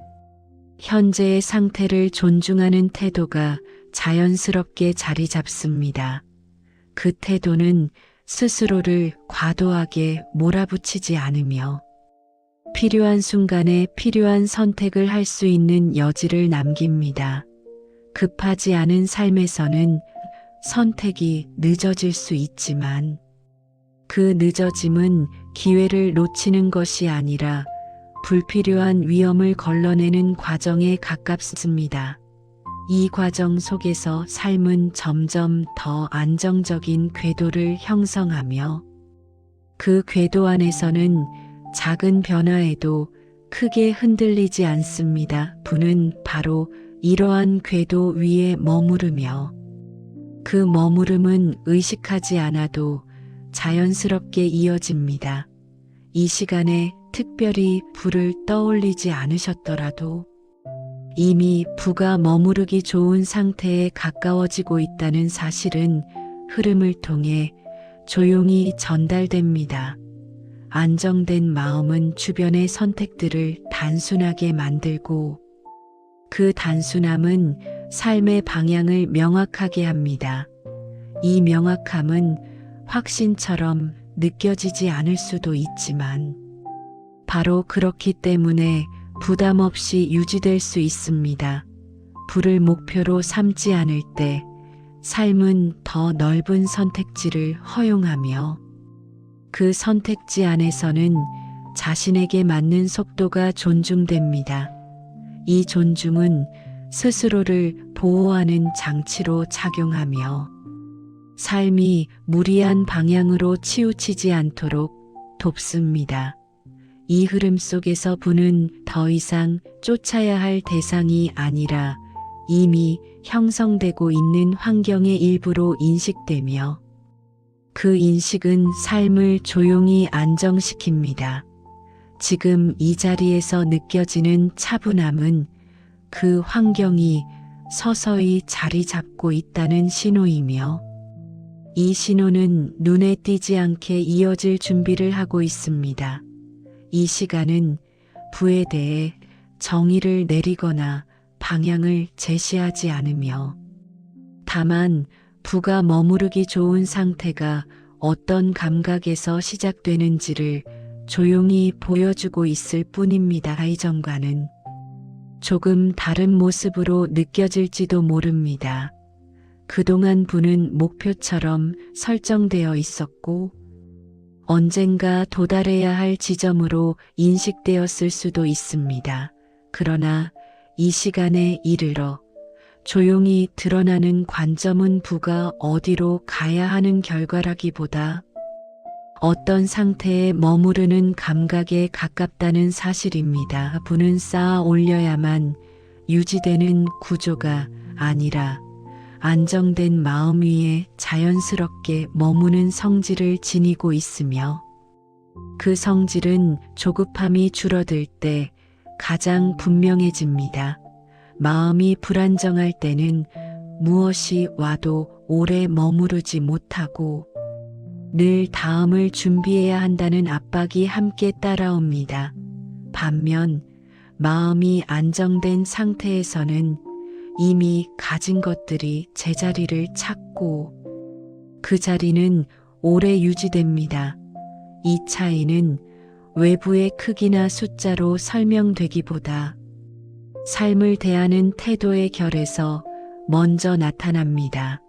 Speaker 1: 현재의 상태를 존중하는 태도가 자연스럽게 자리 잡습니다. 그 태도는 스스로를 과도하게 몰아붙이지 않으며 필요한 순간에 필요한 선택을 할 수 있는 여지를 남깁니다. 급하지 않은 삶에서는 선택이 늦어질 수 있지만 그 늦어짐은 기회를 놓치는 것이 아니라 불필요한 위험을 걸러내는 과정에 가깝습니다. 이 과정 속에서 삶은 점점 더 안정적인 궤도를 형성하며 그 궤도 안에서는 작은 변화에도 크게 흔들리지 않습니다. 부는 바로 이러한 궤도 위에 머무르며 그 머무름은 의식하지 않아도 자연스럽게 이어집니다. 이 시간에 특별히 부를 떠올리지 않으셨더라도 이미 부가 머무르기 좋은 상태에 가까워지고 있다는 사실은 흐름을 통해 조용히 전달됩니다. 안정된 마음은 주변의 선택들을 단순하게 만들고 그 단순함은 삶의 방향을 명확하게 합니다. 이 명확함은 확신처럼 느껴지지 않을 수도 있지만 바로 그렇기 때문에 부담 없이 유지될 수 있습니다. 부를 목표로 삼지 않을 때 삶은 더 넓은 선택지를 허용하며 그 선택지 안에서는 자신에게 맞는 속도가 존중됩니다. 이 존중은 스스로를 보호하는 장치로 작용하며 삶이 무리한 방향으로 치우치지 않도록 돕습니다. 이 흐름 속에서 부는 더 이상 쫓아야 할 대상이 아니라 이미 형성되고 있는 환경의 일부로 인식되며 그 인식은 삶을 조용히 안정시킵니다. 지금 이 자리에서 느껴지는 차분함은 그 환경이 서서히 자리 잡고 있다는 신호이며 이 신호는 눈에 띄지 않게 이어질 준비를 하고 있습니다. 이 시간은 부에 대해 정의를 내리거나 방향을 제시하지 않으며 다만 부가 머무르기 좋은 상태가 어떤 감각에서 시작되는지를 조용히 보여주고 있을 뿐입니다. 이전과는 조금 다른 모습으로 느껴질지도 모릅니다. 그동안 부는 목표처럼 설정되어 있었고 언젠가 도달해야 할 지점으로 인식되었을 수도 있습니다. 그러나 이 시간에 이르러 조용히 드러나는 관점은 부가 어디로 가야 하는 결과라기보다 어떤 상태에 머무르는 감각에 가깝다는 사실입니다. 부는 쌓아 올려야만 유지되는 구조가 아니라 안정된 마음 위에 자연스럽게 머무는 성질을 지니고 있으며 그 성질은 조급함이 줄어들 때 가장 분명해집니다. 마음이 불안정할 때는 무엇이 와도 오래 머무르지 못하고 늘 다음을 준비해야 한다는 압박이 함께 따라옵니다. 반면 마음이 안정된 상태에서는 이미 가진 것들이 제자리를 찾고 그 자리는 오래 유지됩니다. 이 차이는 외부의 크기나 숫자로 설명되기보다 삶을 대하는 태도의 결에서 먼저 나타납니다.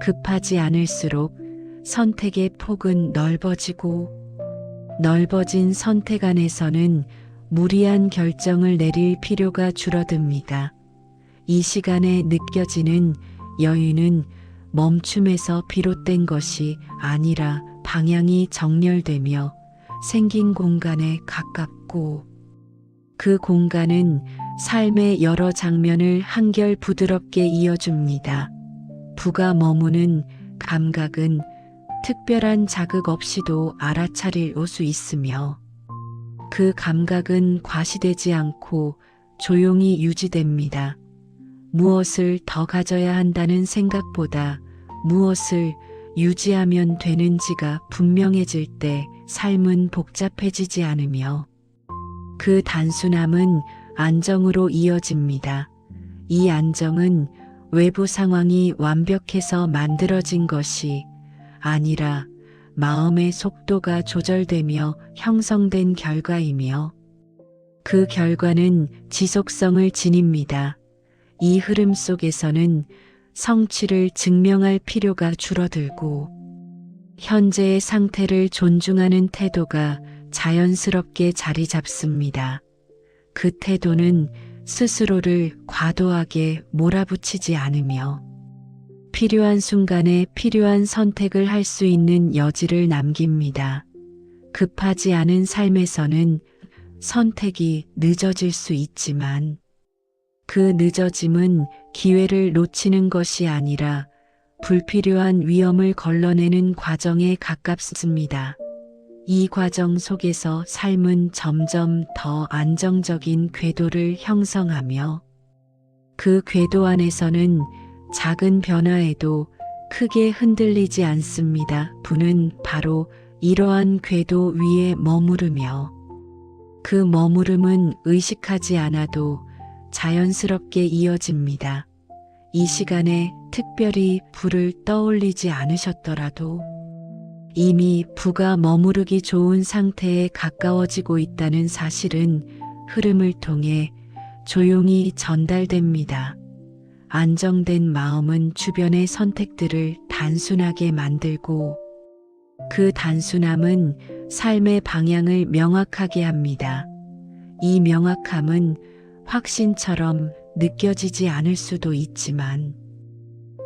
Speaker 1: 급하지 않을수록 선택의 폭은 넓어지고 넓어진 선택 안에서는 무리한 결정을 내릴 필요가 줄어듭니다. 이 시간에 느껴지는 여유는 멈춤에서 비롯된 것이 아니라 방향이 정렬되며 생긴 공간에 가깝고 그 공간은 삶의 여러 장면을 한결 부드럽게 이어줍니다. 부가 머무는 감각은 특별한 자극 없이도 알아차릴 수 있으며 그 감각은 과시되지 않고 조용히 유지됩니다. 무엇을 더 가져야 한다는 생각보다 무엇을 유지하면 되는지가 분명해질 때 삶은 복잡해지지 않으며 그 단순함은 안정으로 이어집니다. 이 안정은 외부 상황이 완벽해서 만들어진 것이 아니라 마음의 속도가 조절되며 형성된 결과이며 그 결과는 지속성을 지닙니다. 이 흐름 속에서는 성취를 증명할 필요가 줄어들고 현재의 상태를 존중하는 태도가 자연스럽게 자리 잡습니다. 그 태도는 스스로를 과도하게 몰아붙이지 않으며 필요한 순간에 필요한 선택을 할 수 있는 여지를 남깁니다. 급하지 않은 삶에서는 선택이 늦어질 수 있지만 그 늦어짐은 기회를 놓치는 것이 아니라 불필요한 위험을 걸러내는 과정에 가깝습니다. 이 과정 속에서 삶은 점점 더 안정적인 궤도를 형성하며 그 궤도 안에서는 작은 변화에도 크게 흔들리지 않습니다. 부는 바로 이러한 궤도 위에 머무르며 그 머무름은 의식하지 않아도 자연스럽게 이어집니다. 이 시간에 특별히 부를 떠올리지 않으셨더라도 이미 부가 머무르기 좋은 상태에 가까워지고 있다는 사실은 흐름을 통해 조용히 전달됩니다. 안정된 마음은 주변의 선택들을 단순하게 만들고 그 단순함은 삶의 방향을 명확하게 합니다. 이 명확함은 확신처럼 느껴지지 않을 수도 있지만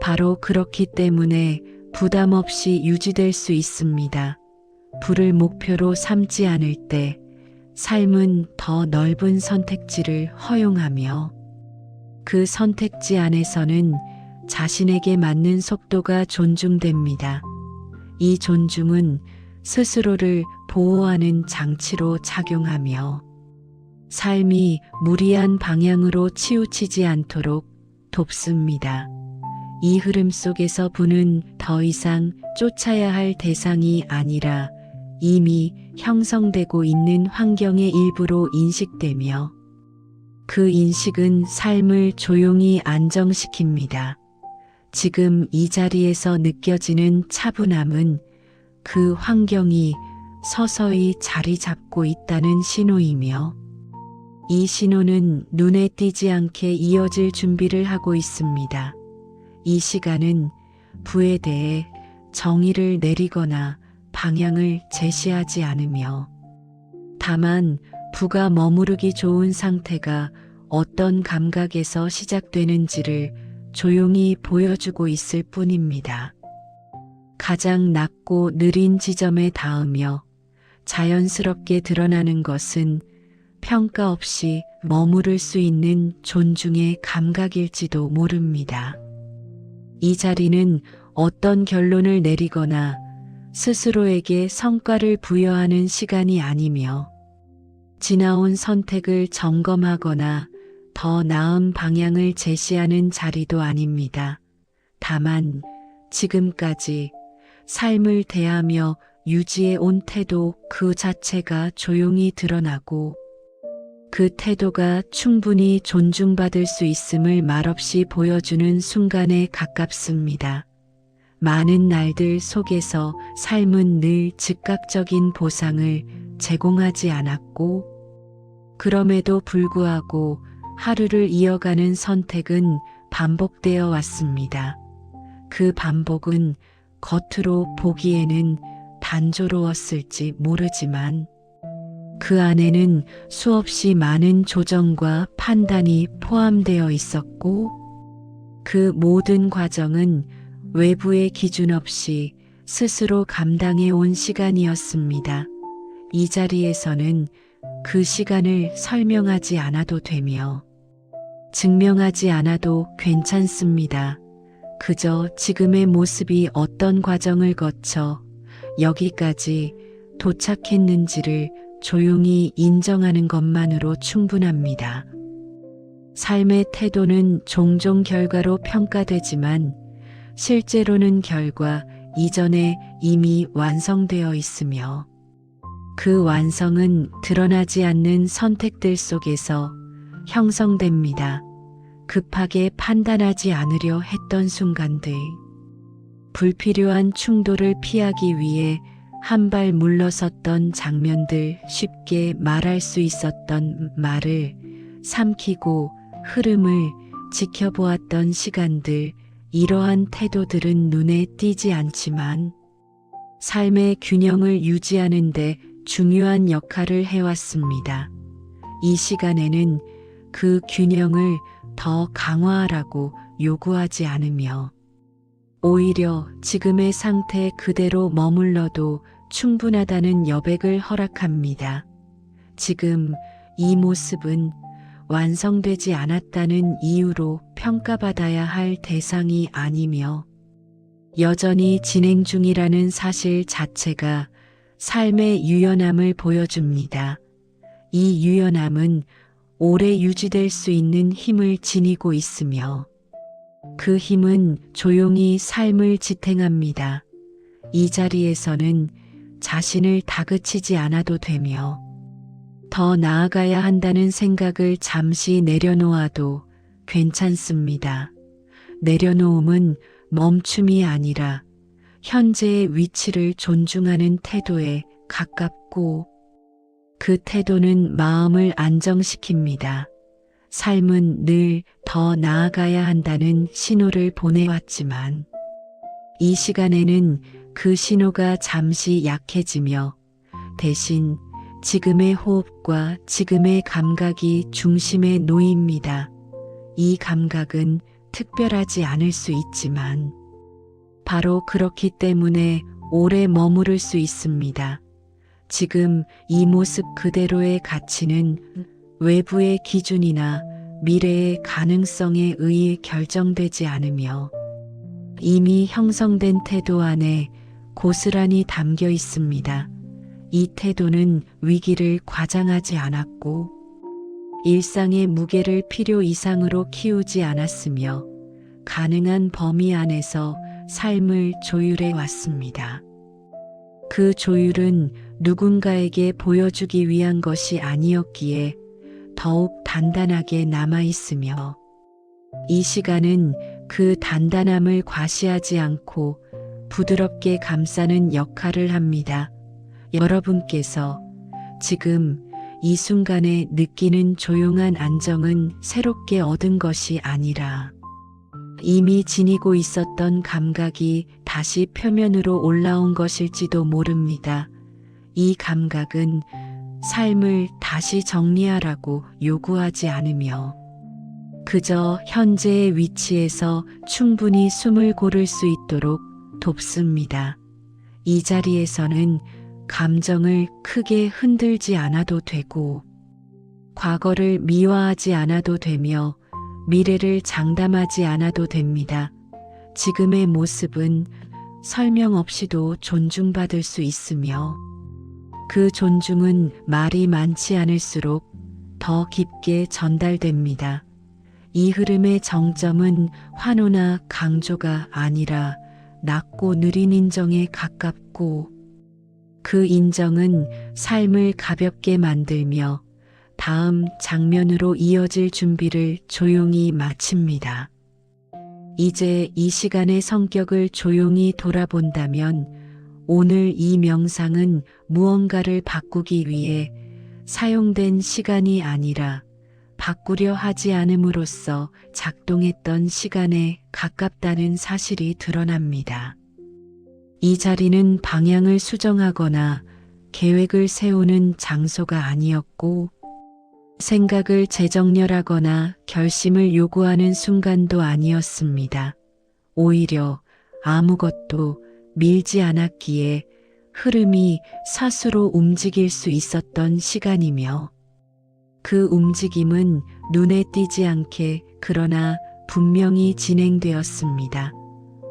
Speaker 1: 바로 그렇기 때문에 부담 없이 유지될 수 있습니다. 부를 목표로 삼지 않을 때 삶은 더 넓은 선택지를 허용하며 그 선택지 안에서는 자신에게 맞는 속도가 존중됩니다. 이 존중은 스스로를 보호하는 장치로 작용하며 삶이 무리한 방향으로 치우치지 않도록 돕습니다. 이 흐름 속에서 부는 더 이상 쫓아야 할 대상이 아니라 이미 형성되고 있는 환경의 일부로 인식되며 그 인식은 삶을 조용히 안정시킵니다. 지금 이 자리에서 느껴지는 차분함은 그 환경이 서서히 자리 잡고 있다는 신호이며 이 신호는 눈에 띄지 않게 이어질 준비를 하고 있습니다. 이 시간은 부에 대해 정의를 내리거나 방향을 제시하지 않으며 다만 부가 머무르기 좋은 상태가 어떤 감각에서 시작되는지를 조용히 보여주고 있을 뿐입니다. 가장 낮고 느린 지점에 닿으며 자연스럽게 드러나는 것은 평가 없이 머무를 수 있는 존중의 감각일지도 모릅니다. 이 자리는 어떤 결론을 내리거나 스스로에게 성과를 부여하는 시간이 아니며 지나온 선택을 점검하거나 더 나은 방향을 제시하는 자리도 아닙니다. 다만 지금까지 삶을 대하며 유지해 온 태도 그 자체가 조용히 드러나고 그 태도가 충분히 존중받을 수 있음을 말없이 보여주는 순간에 가깝습니다. 많은 날들 속에서 삶은 늘 즉각적인 보상을 제공하지 않았고 그럼에도 불구하고 하루를 이어가는 선택은 반복되어 왔습니다. 그 반복은 겉으로 보기에는 단조로웠을지 모르지만 그 안에는 수없이 많은 조정과 판단이 포함되어 있었고 그 모든 과정은 외부의 기준 없이 스스로 감당해 온 시간이었습니다. 이 자리에서는 그 시간을 설명하지 않아도 되며 증명하지 않아도 괜찮습니다. 그저 지금의 모습이 어떤 과정을 거쳐 여기까지 도착했는지를 조용히 인정하는 것만으로 충분합니다. 삶의 태도는 종종 결과로 평가되지만 실제로는 결과 이전에 이미 완성되어 있으며 그 완성은 드러나지 않는 선택들 속에서 형성됩니다. 급하게 판단하지 않으려 했던 순간들, 불필요한 충돌을 피하기 위해 한 발 물러섰던 장면들, 쉽게 말할 수 있었던 말을 삼키고 흐름을 지켜보았던 시간들, 이러한 태도들은 눈에 띄지 않지만 삶의 균형을 유지하는 데 중요한 역할을 해왔습니다. 이 시간에는 그 균형을 더 강화하라고 요구하지 않으며 오히려 지금의 상태 그대로 머물러도 충분하다는 여백을 허락합니다. 지금 이 모습은 완성되지 않았다는 이유로 평가받아야 할 대상이 아니며 여전히 진행 중이라는 사실 자체가 삶의 유연함을 보여줍니다. 이 유연함은 오래 유지될 수 있는 힘을 지니고 있으며 그 힘은 조용히 삶을 지탱합니다. 이 자리에서는 자신을 다그치지 않아도 되며 더 나아가야 한다는 생각을 잠시 내려놓아도 괜찮습니다. 내려놓음은 멈춤이 아니라 현재의 위치를 존중하는 태도에 가깝고 그 태도는 마음을 안정시킵니다. 삶은 늘 더 나아가야 한다는 신호를 보내왔지만 이 시간에는 그 신호가 잠시 약해지며 대신 지금의 호흡과 지금의 감각이 중심에 놓입니다. 이 감각은 특별하지 않을 수 있지만 바로 그렇기 때문에 오래 머무를 수 있습니다. 지금 이 모습 그대로의 가치는 외부의 기준이나 미래의 가능성에 의해 결정되지 않으며 이미 형성된 태도 안에 고스란히 담겨 있습니다. 이 태도는 위기를 과장하지 않았고 일상의 무게를 필요 이상으로 키우지 않았으며 가능한 범위 안에서 삶을 조율해 왔습니다. 그 조율은 누군가에게 보여주기 위한 것이 아니었기에 더욱 단단하게 남아있으며 이 시간은 그 단단함을 과시하지 않고 부드럽게 감싸는 역할을 합니다. 여러분께서 지금 이 순간에 느끼는 조용한 안정은 새롭게 얻은 것이 아니라 이미 지니고 있었던 감각이 다시 표면으로 올라온 것일지도 모릅니다. 이 감각은 삶을 다시 정리하라고 요구하지 않으며 그저 현재의 위치에서 충분히 숨을 고를 수 있도록 돕습니다. 이 자리에서는 감정을 크게 흔들지 않아도 되고 과거를 미화하지 않아도 되며 미래를 장담하지 않아도 됩니다. 지금의 모습은 설명 없이도 존중받을 수 있으며 그 존중은 말이 많지 않을수록 더 깊게 전달됩니다. 이 흐름의 정점은 환호나 강조가 아니라 낮고 느린 인정에 가깝고 그 인정은 삶을 가볍게 만들며 다음 장면으로 이어질 준비를 조용히 마칩니다. 이제 이 시간의 성격을 조용히 돌아본다면 오늘 이 명상은 무언가를 바꾸기 위해 사용된 시간이 아니라 바꾸려 하지 않음으로써 작동했던 시간에 가깝다는 사실이 드러납니다. 이 자리는 방향을 수정하거나 계획을 세우는 장소가 아니었고 생각을 재정렬하거나 결심을 요구하는 순간도 아니었습니다. 오히려 아무것도 밀지 않았기에 흐름이 스스로 움직일 수 있었던 시간이며 그 움직임은 눈에 띄지 않게 그러나 분명히 진행되었습니다.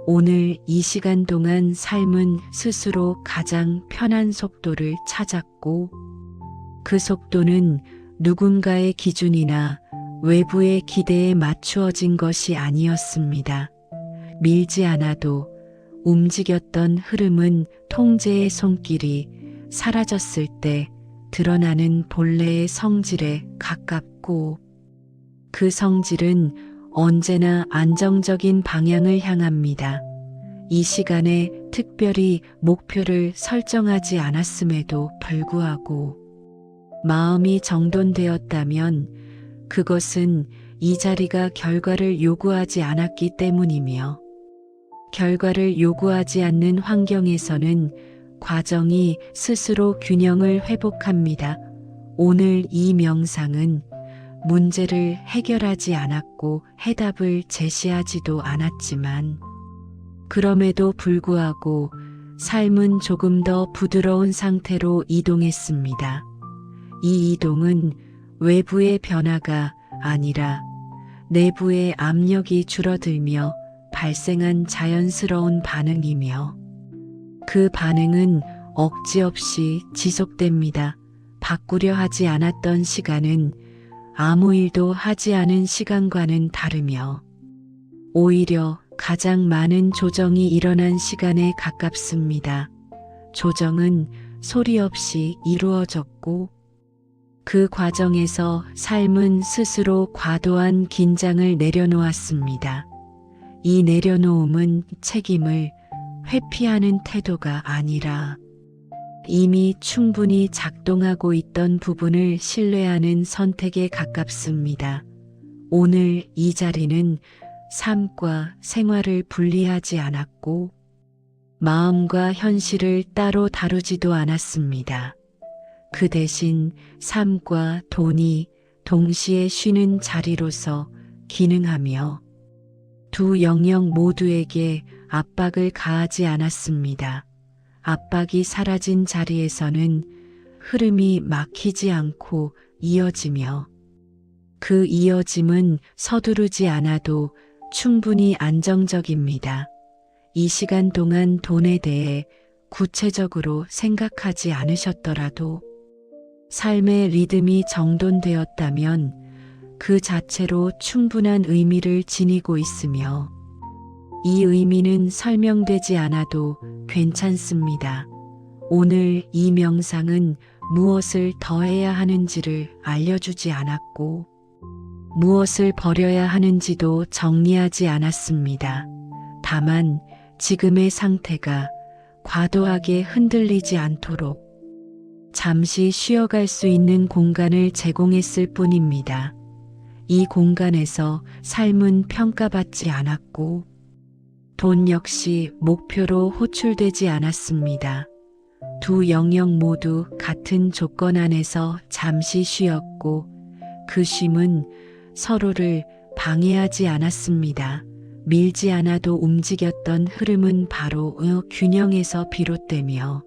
Speaker 1: 오늘 이 시간 동안 삶은 스스로 가장 편한 속도를 찾았고 그 속도는 누군가의 기준이나 외부의 기대에 맞추어진 것이 아니었습니다. 밀지 않아도 움직였던 흐름은 통제의 손길이 사라졌을 때 드러나는 본래의 성질에 가깝고 그 성질은 언제나 안정적인 방향을 향합니다. 이 시간에 특별히 목표를 설정하지 않았음에도 불구하고 마음이 정돈되었다면 그것은 이 자리가 결과를 요구하지 않았기 때문이며 결과를 요구하지 않는 환경에서는 과정이 스스로 균형을 회복합니다. 오늘 이 명상은 문제를 해결하지 않았고 해답을 제시하지도 않았지만 그럼에도 불구하고 삶은 조금 더 부드러운 상태로 이동했습니다. 이 이동은 외부의 변화가 아니라 내부의 압력이 줄어들며 발생한 자연스러운 반응이며 그 반응은 억지 없이 지속됩니다. 바꾸려 하지 않았던 시간은 아무 일도 하지 않은 시간과는 다르며 오히려 가장 많은 조정이 일어난 시간에 가깝습니다. 조정은 소리 없이 이루어졌고 그 과정에서 삶은 스스로 과도한 긴장을 내려놓았습니다. 이 내려놓음은 책임을 회피하는 태도가 아니라 이미 충분히 작동하고 있던 부분을 신뢰하는 선택에 가깝습니다. 오늘 이 자리는 삶과 생활을 분리하지 않았고 마음과 현실을 따로 다루지도 않았습니다. 그 대신 삶과 돈이 동시에 쉬는 자리로서 기능하며 두 영역 모두에게 압박을 가하지 않았습니다. 압박이 사라진 자리에서는 흐름이 막히지 않고 이어지며 그 이어짐은 서두르지 않아도 충분히 안정적입니다. 이 시간 동안 돈에 대해 구체적으로 생각하지 않으셨더라도 삶의 리듬이 정돈되었다면 그 자체로 충분한 의미를 지니고 있으며 이 의미는 설명되지 않아도 괜찮습니다. 오늘 이 명상은 무엇을 더해야 하는지를 알려주지 않았고 무엇을 버려야 하는지도 정리하지 않았습니다. 다만 지금의 상태가 과도하게 흔들리지 않도록 잠시 쉬어갈 수 있는 공간을 제공했을 뿐입니다. 이 공간에서 삶은 평가받지 않았고 돈 역시 목표로 호출되지 않았습니다. 두 영역 모두 같은 조건 안에서 잠시 쉬었고 그 쉼은 서로를 방해하지 않았습니다. 밀지 않아도 움직였던 흐름은 바로 균형에서 비롯되며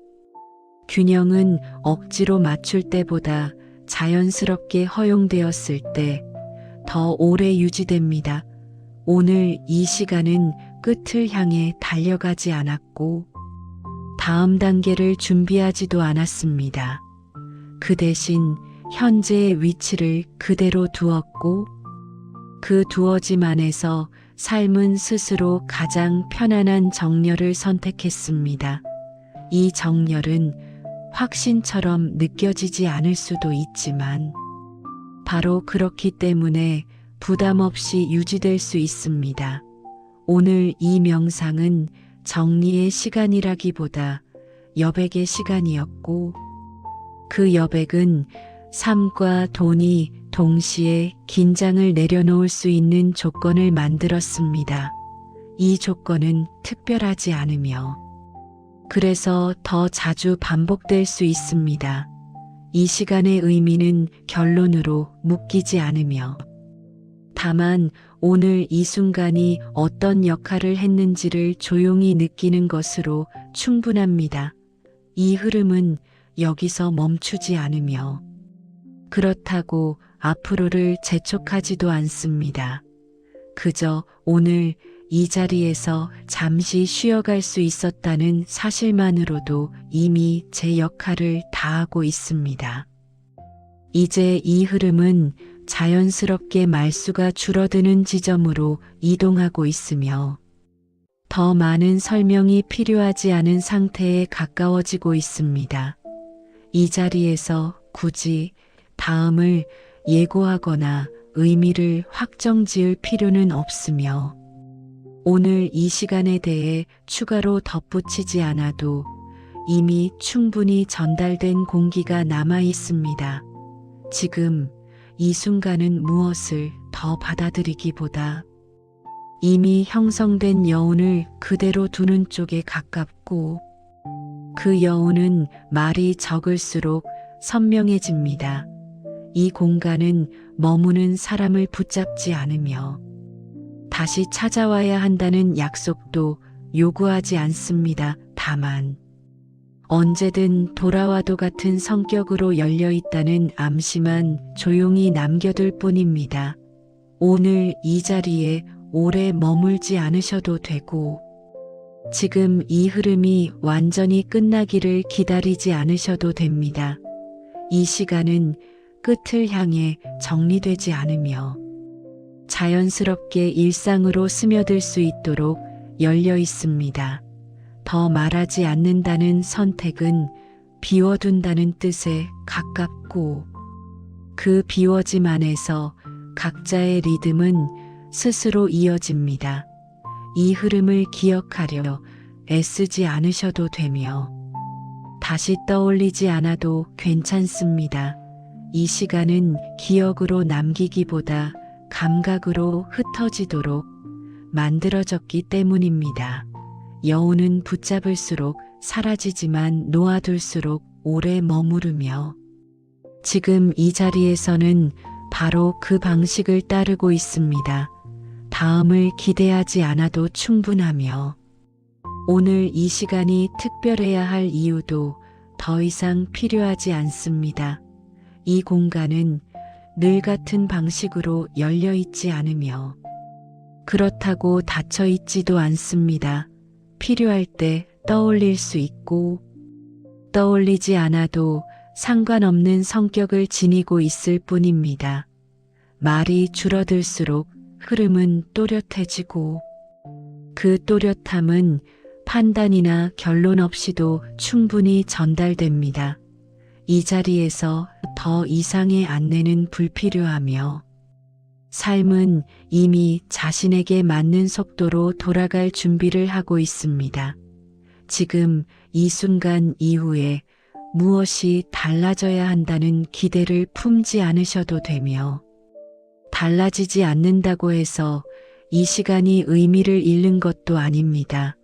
Speaker 1: 균형은 억지로 맞출 때보다 자연스럽게 허용되었을 때 더 오래 유지됩니다. 오늘 이 시간은 끝을 향해 달려가지 않았고 다음 단계를 준비하지도 않았습니다. 그 대신 현재의 위치를 그대로 두었고 그 두어짐 안에서 삶은 스스로 가장 편안한 정렬을 선택했습니다. 이 정렬은 확신처럼 느껴지지 않을 수도 있지만 바로 그렇기 때문에 부담 없이 유지될 수 있습니다. 오늘 이 명상은 정리의 시간이라기보다 여백의 시간이었고 그 여백은 삶과 돈이 동시에 긴장을 내려놓을 수 있는 조건을 만들었습니다. 이 조건은 특별하지 않으며 그래서 더 자주 반복될 수 있습니다. 이 시간의 의미는 결론으로 묶이지 않으며 다만 오늘 이 순간이 어떤 역할을 했는지를 조용히 느끼는 것으로 충분합니다. 이 흐름은 여기서 멈추지 않으며 그렇다고 앞으로를 재촉하지도 않습니다. 그저 오늘 이 자리에서 잠시 쉬어갈 수 있었다는 사실만으로도 이미 제 역할을 다하고 있습니다. 이제 이 흐름은 자연스럽게 말수가 줄어드는 지점으로 이동하고 있으며 더 많은 설명이 필요하지 않은 상태에 가까워지고 있습니다. 이 자리에서 굳이 다음을 예고하거나 의미를 확정 지을 필요는 없으며 오늘 이 시간에 대해 추가로 덧붙이지 않아도 이미 충분히 전달된 공기가 남아 있습니다. 지금 이 순간은 무엇을 더 받아들이기보다 이미 형성된 여운을 그대로 두는 쪽에 가깝고 그 여운은 말이 적을수록 선명해집니다. 이 공간은 머무는 사람을 붙잡지 않으며 다시 찾아와야 한다는 약속도 요구하지 않습니다. 다만 언제든 돌아와도 같은 성격으로 열려 있다는 암시만 조용히 남겨둘 뿐입니다. 오늘 이 자리에 오래 머물지 않으셔도 되고 지금 이 흐름이 완전히 끝나기를 기다리지 않으셔도 됩니다. 이 시간은 끝을 향해 정리되지 않으며 자연스럽게 일상으로 스며들 수 있도록 열려 있습니다. 더 말하지 않는다는 선택은 비워둔다는 뜻에 가깝고 그 비워짐 안에서 각자의 리듬은 스스로 이어집니다. 이 흐름을 기억하려 애쓰지 않으셔도 되며 다시 떠올리지 않아도 괜찮습니다. 이 시간은 기억으로 남기기보다 감각으로 흩어지도록 만들어졌기 때문입니다. 여운은 붙잡을수록 사라지지만 놓아둘수록 오래 머무르며 지금 이 자리에서는 바로 그 방식을 따르고 있습니다. 다음을 기대하지 않아도 충분하며 오늘 이 시간이 특별해야 할 이유도 더 이상 필요하지 않습니다. 이 공간은 늘 같은 방식으로 열려 있지 않으며 그렇다고 닫혀 있지도 않습니다. 필요할 때 떠올릴 수 있고 떠올리지 않아도 상관없는 성격을 지니고 있을 뿐입니다. 말이 줄어들수록 흐름은 또렷해지고 그 또렷함은 판단이나 결론 없이도 충분히 전달됩니다. 이 자리에서 더 이상의 안내는 불필요하며 삶은 이미 자신에게 맞는 속도로 돌아갈 준비를 하고 있습니다. 지금 이 순간 이후에 무엇이 달라져야 한다는 기대를 품지 않으셔도 되며, 달라지지 않는다고 해서 이 시간이 의미를 잃는 것도 아닙니다.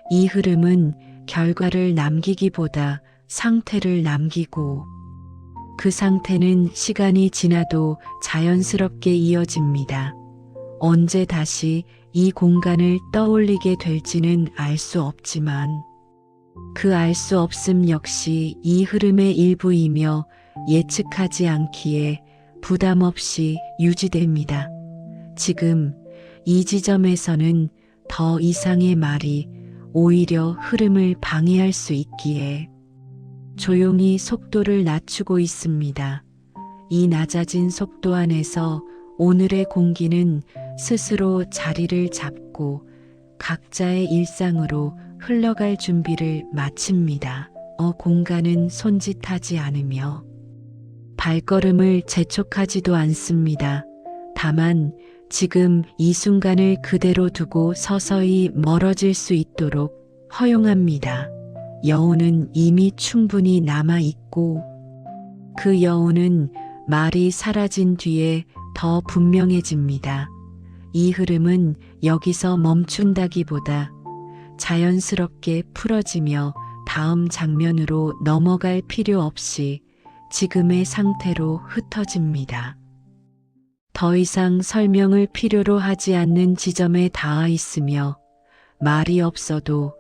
Speaker 1: 이 흐름은 결과를 남기기보다 상태를 남기고, 그 상태는 시간이 지나도 자연스럽게 이어집니다. 언제 다시 이 공간을 떠올리게 될지는 알 수 없지만, 그 알 수 없음 역시 이 흐름의 일부이며 예측하지 않기에 부담 없이 유지됩니다. 지금 이 지점에서는 더 이상의 말이 오히려 흐름을 방해할 수 있기에 조용히 속도를 낮추고 있습니다. 이 낮아진 속도 안에서 오늘의 공기는 스스로 자리를 잡고 각자의 일상으로 흘러갈 준비를 마칩니다. 공간은 손짓하지 않으며 발걸음을 재촉하지도 않습니다. 다만 지금 이 순간을 그대로 두고 서서히 멀어질 수 있도록 허용합니다. 여운은 이미 충분히 남아있고, 그 여운은 말이 사라진 뒤에 더 분명해집니다. 이 흐름은 여기서 멈춘다기보다 자연스럽게 풀어지며 다음 장면으로 넘어갈 필요 없이 지금의 상태로 흩어집니다. 더 이상 설명을 필요로 하지 않는 지점에 닿아 있으며 말이 없어도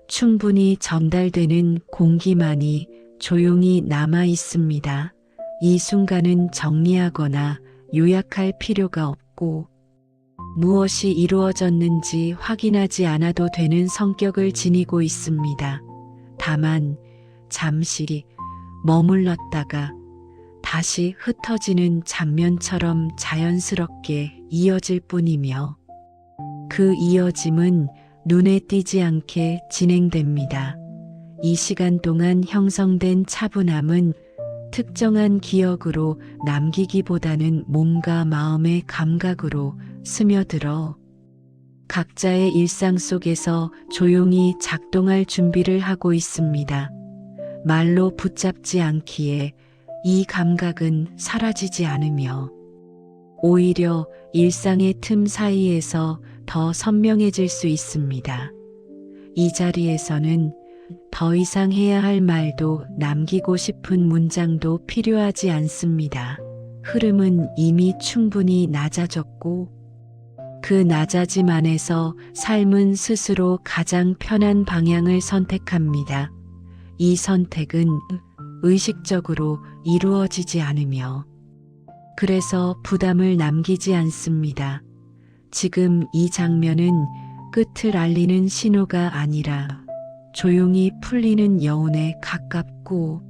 Speaker 1: 충분히 전달되는 공기만이 조용히 남아 있습니다. 이 순간은 정리하거나 요약할 필요가 없고, 무엇이 이루어졌는지 확인하지 않아도 되는 성격을 지니고 있습니다. 다만 잠시 머물렀다가 다시 흩어지는 장면처럼 자연스럽게 이어질 뿐이며, 그 이어짐은 눈에 띄지 않게 진행됩니다. 이 시간 동안 형성된 차분함은 특정한 기억으로 남기기보다는 몸과 마음의 감각으로 스며들어 각자의 일상 속에서 조용히 작동할 준비를 하고 있습니다. 말로 붙잡지 않기에 이 감각은 사라지지 않으며 오히려 일상의 틈 사이에서 더 선명해질 수 있습니다. 이 자리에서는 더 이상 해야 할 말도 남기고 싶은 문장도 필요하지 않습니다. 흐름은 이미 충분히 낮아졌고, 그 낮아짐 안에서 삶은 스스로 가장 편한 방향을 선택합니다. 이 선택은 의식적으로 이루어지지 않으며, 그래서 부담을 남기지 않습니다. 지금 이 장면은 끝을 알리는 신호가 아니라 조용히 풀리는 여운에 가깝고,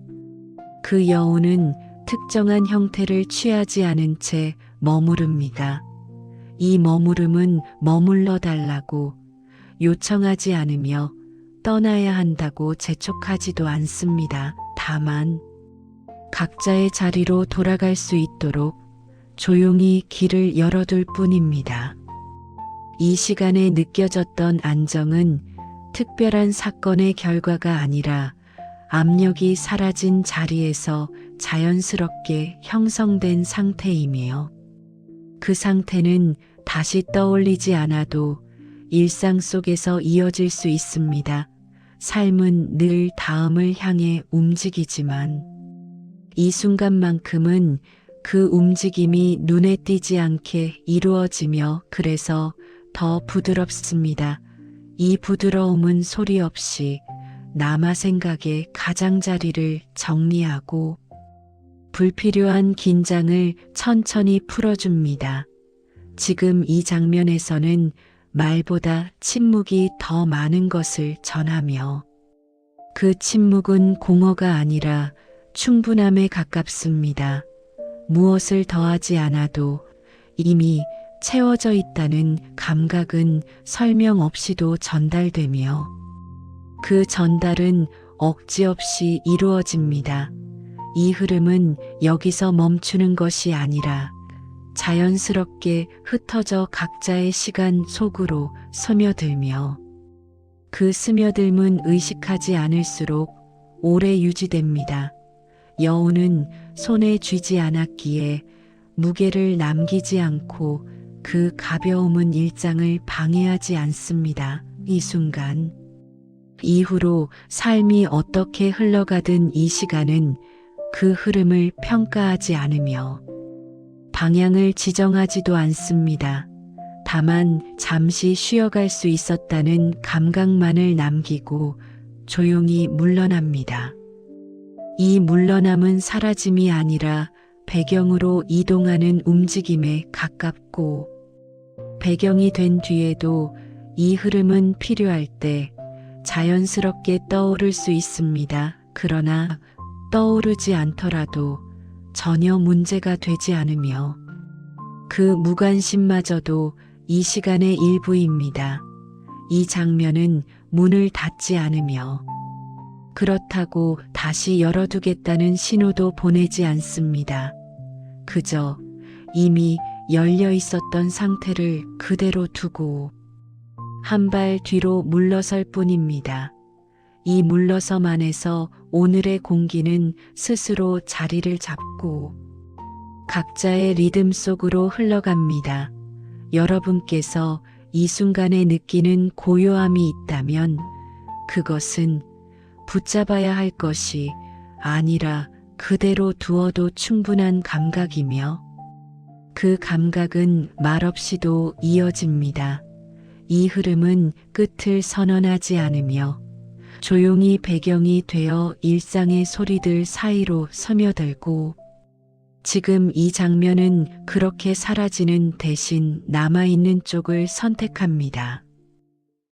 Speaker 1: 그 여운은 특정한 형태를 취하지 않은 채 머무릅니다. 이 머무름은 머물러 달라고 요청하지 않으며 떠나야 한다고 재촉하지도 않습니다. 다만 각자의 자리로 돌아갈 수 있도록 조용히 길을 열어둘 뿐입니다. 이 시간에 느껴졌던 안정은 특별한 사건의 결과가 아니라 압력이 사라진 자리에서 자연스럽게 형성된 상태이며, 그 상태는 다시 떠올리지 않아도 일상 속에서 이어질 수 있습니다. 삶은 늘 다음을 향해 움직이지만 이 순간만큼은 그 움직임이 눈에 띄지 않게 이루어지며 그래서 더 부드럽습니다. 이 부드러움은 소리 없이 남아 생각의 가장자리를 정리하고 불필요한 긴장을 천천히 풀어줍니다. 지금 이 장면에서는 말보다 침묵이 더 많은 것을 전하며, 그 침묵은 공허가 아니라 충분함에 가깝습니다. 무엇을 더하지 않아도 이미 채워져 있다는 감각은 설명 없이도 전달되며, 그 전달은 억지 없이 이루어집니다. 이 흐름은 여기서 멈추는 것이 아니라 자연스럽게 흩어져 각자의 시간 속으로 스며들며 그 스며들음은 의식하지 않을수록 오래 유지됩니다. 여우는 손에 쥐지 않았기에 무게를 남기지 않고 그 가벼움은 일상을 방해하지 않습니다. 이 순간 이후로 삶이 어떻게 흘러가든 이 시간은 그 흐름을 평가하지 않으며 방향을 지정하지도 않습니다. 다만 잠시 쉬어갈 수 있었다는 감각만을 남기고 조용히 물러납니다. 이 물러남은 사라짐이 아니라 배경으로 이동하는 움직임에 가깝고 배경이 된 뒤에도 이 흐름은 필요할 때 자연스럽게 떠오를 수 있습니다. 그러나 떠오르지 않더라도 전혀 문제가 되지 않으며 그 무관심마저도 이 시간의 일부입니다. 이 장면은 문을 닫지 않으며 그렇다고 다시 열어두겠다는 신호도 보내지 않습니다. 그저 이미 열려 있었던 상태를 그대로 두고 한 발 뒤로 물러설 뿐입니다. 이 물러섬 안에서 오늘의 공기는 스스로 자리를 잡고 각자의 리듬 속으로 흘러갑니다. 여러분께서 이 순간에 느끼는 고요함이 있다면 그것은 붙잡아야 할 것이 아니라 그대로 두어도 충분한 감각이며 그 감각은 말없이도 이어집니다. 이 흐름은 끝을 선언하지 않으며 조용히 배경이 되어 일상의 소리들 사이로 스며들고 지금 이 장면은 그렇게 사라지는 대신 남아있는 쪽을 선택합니다.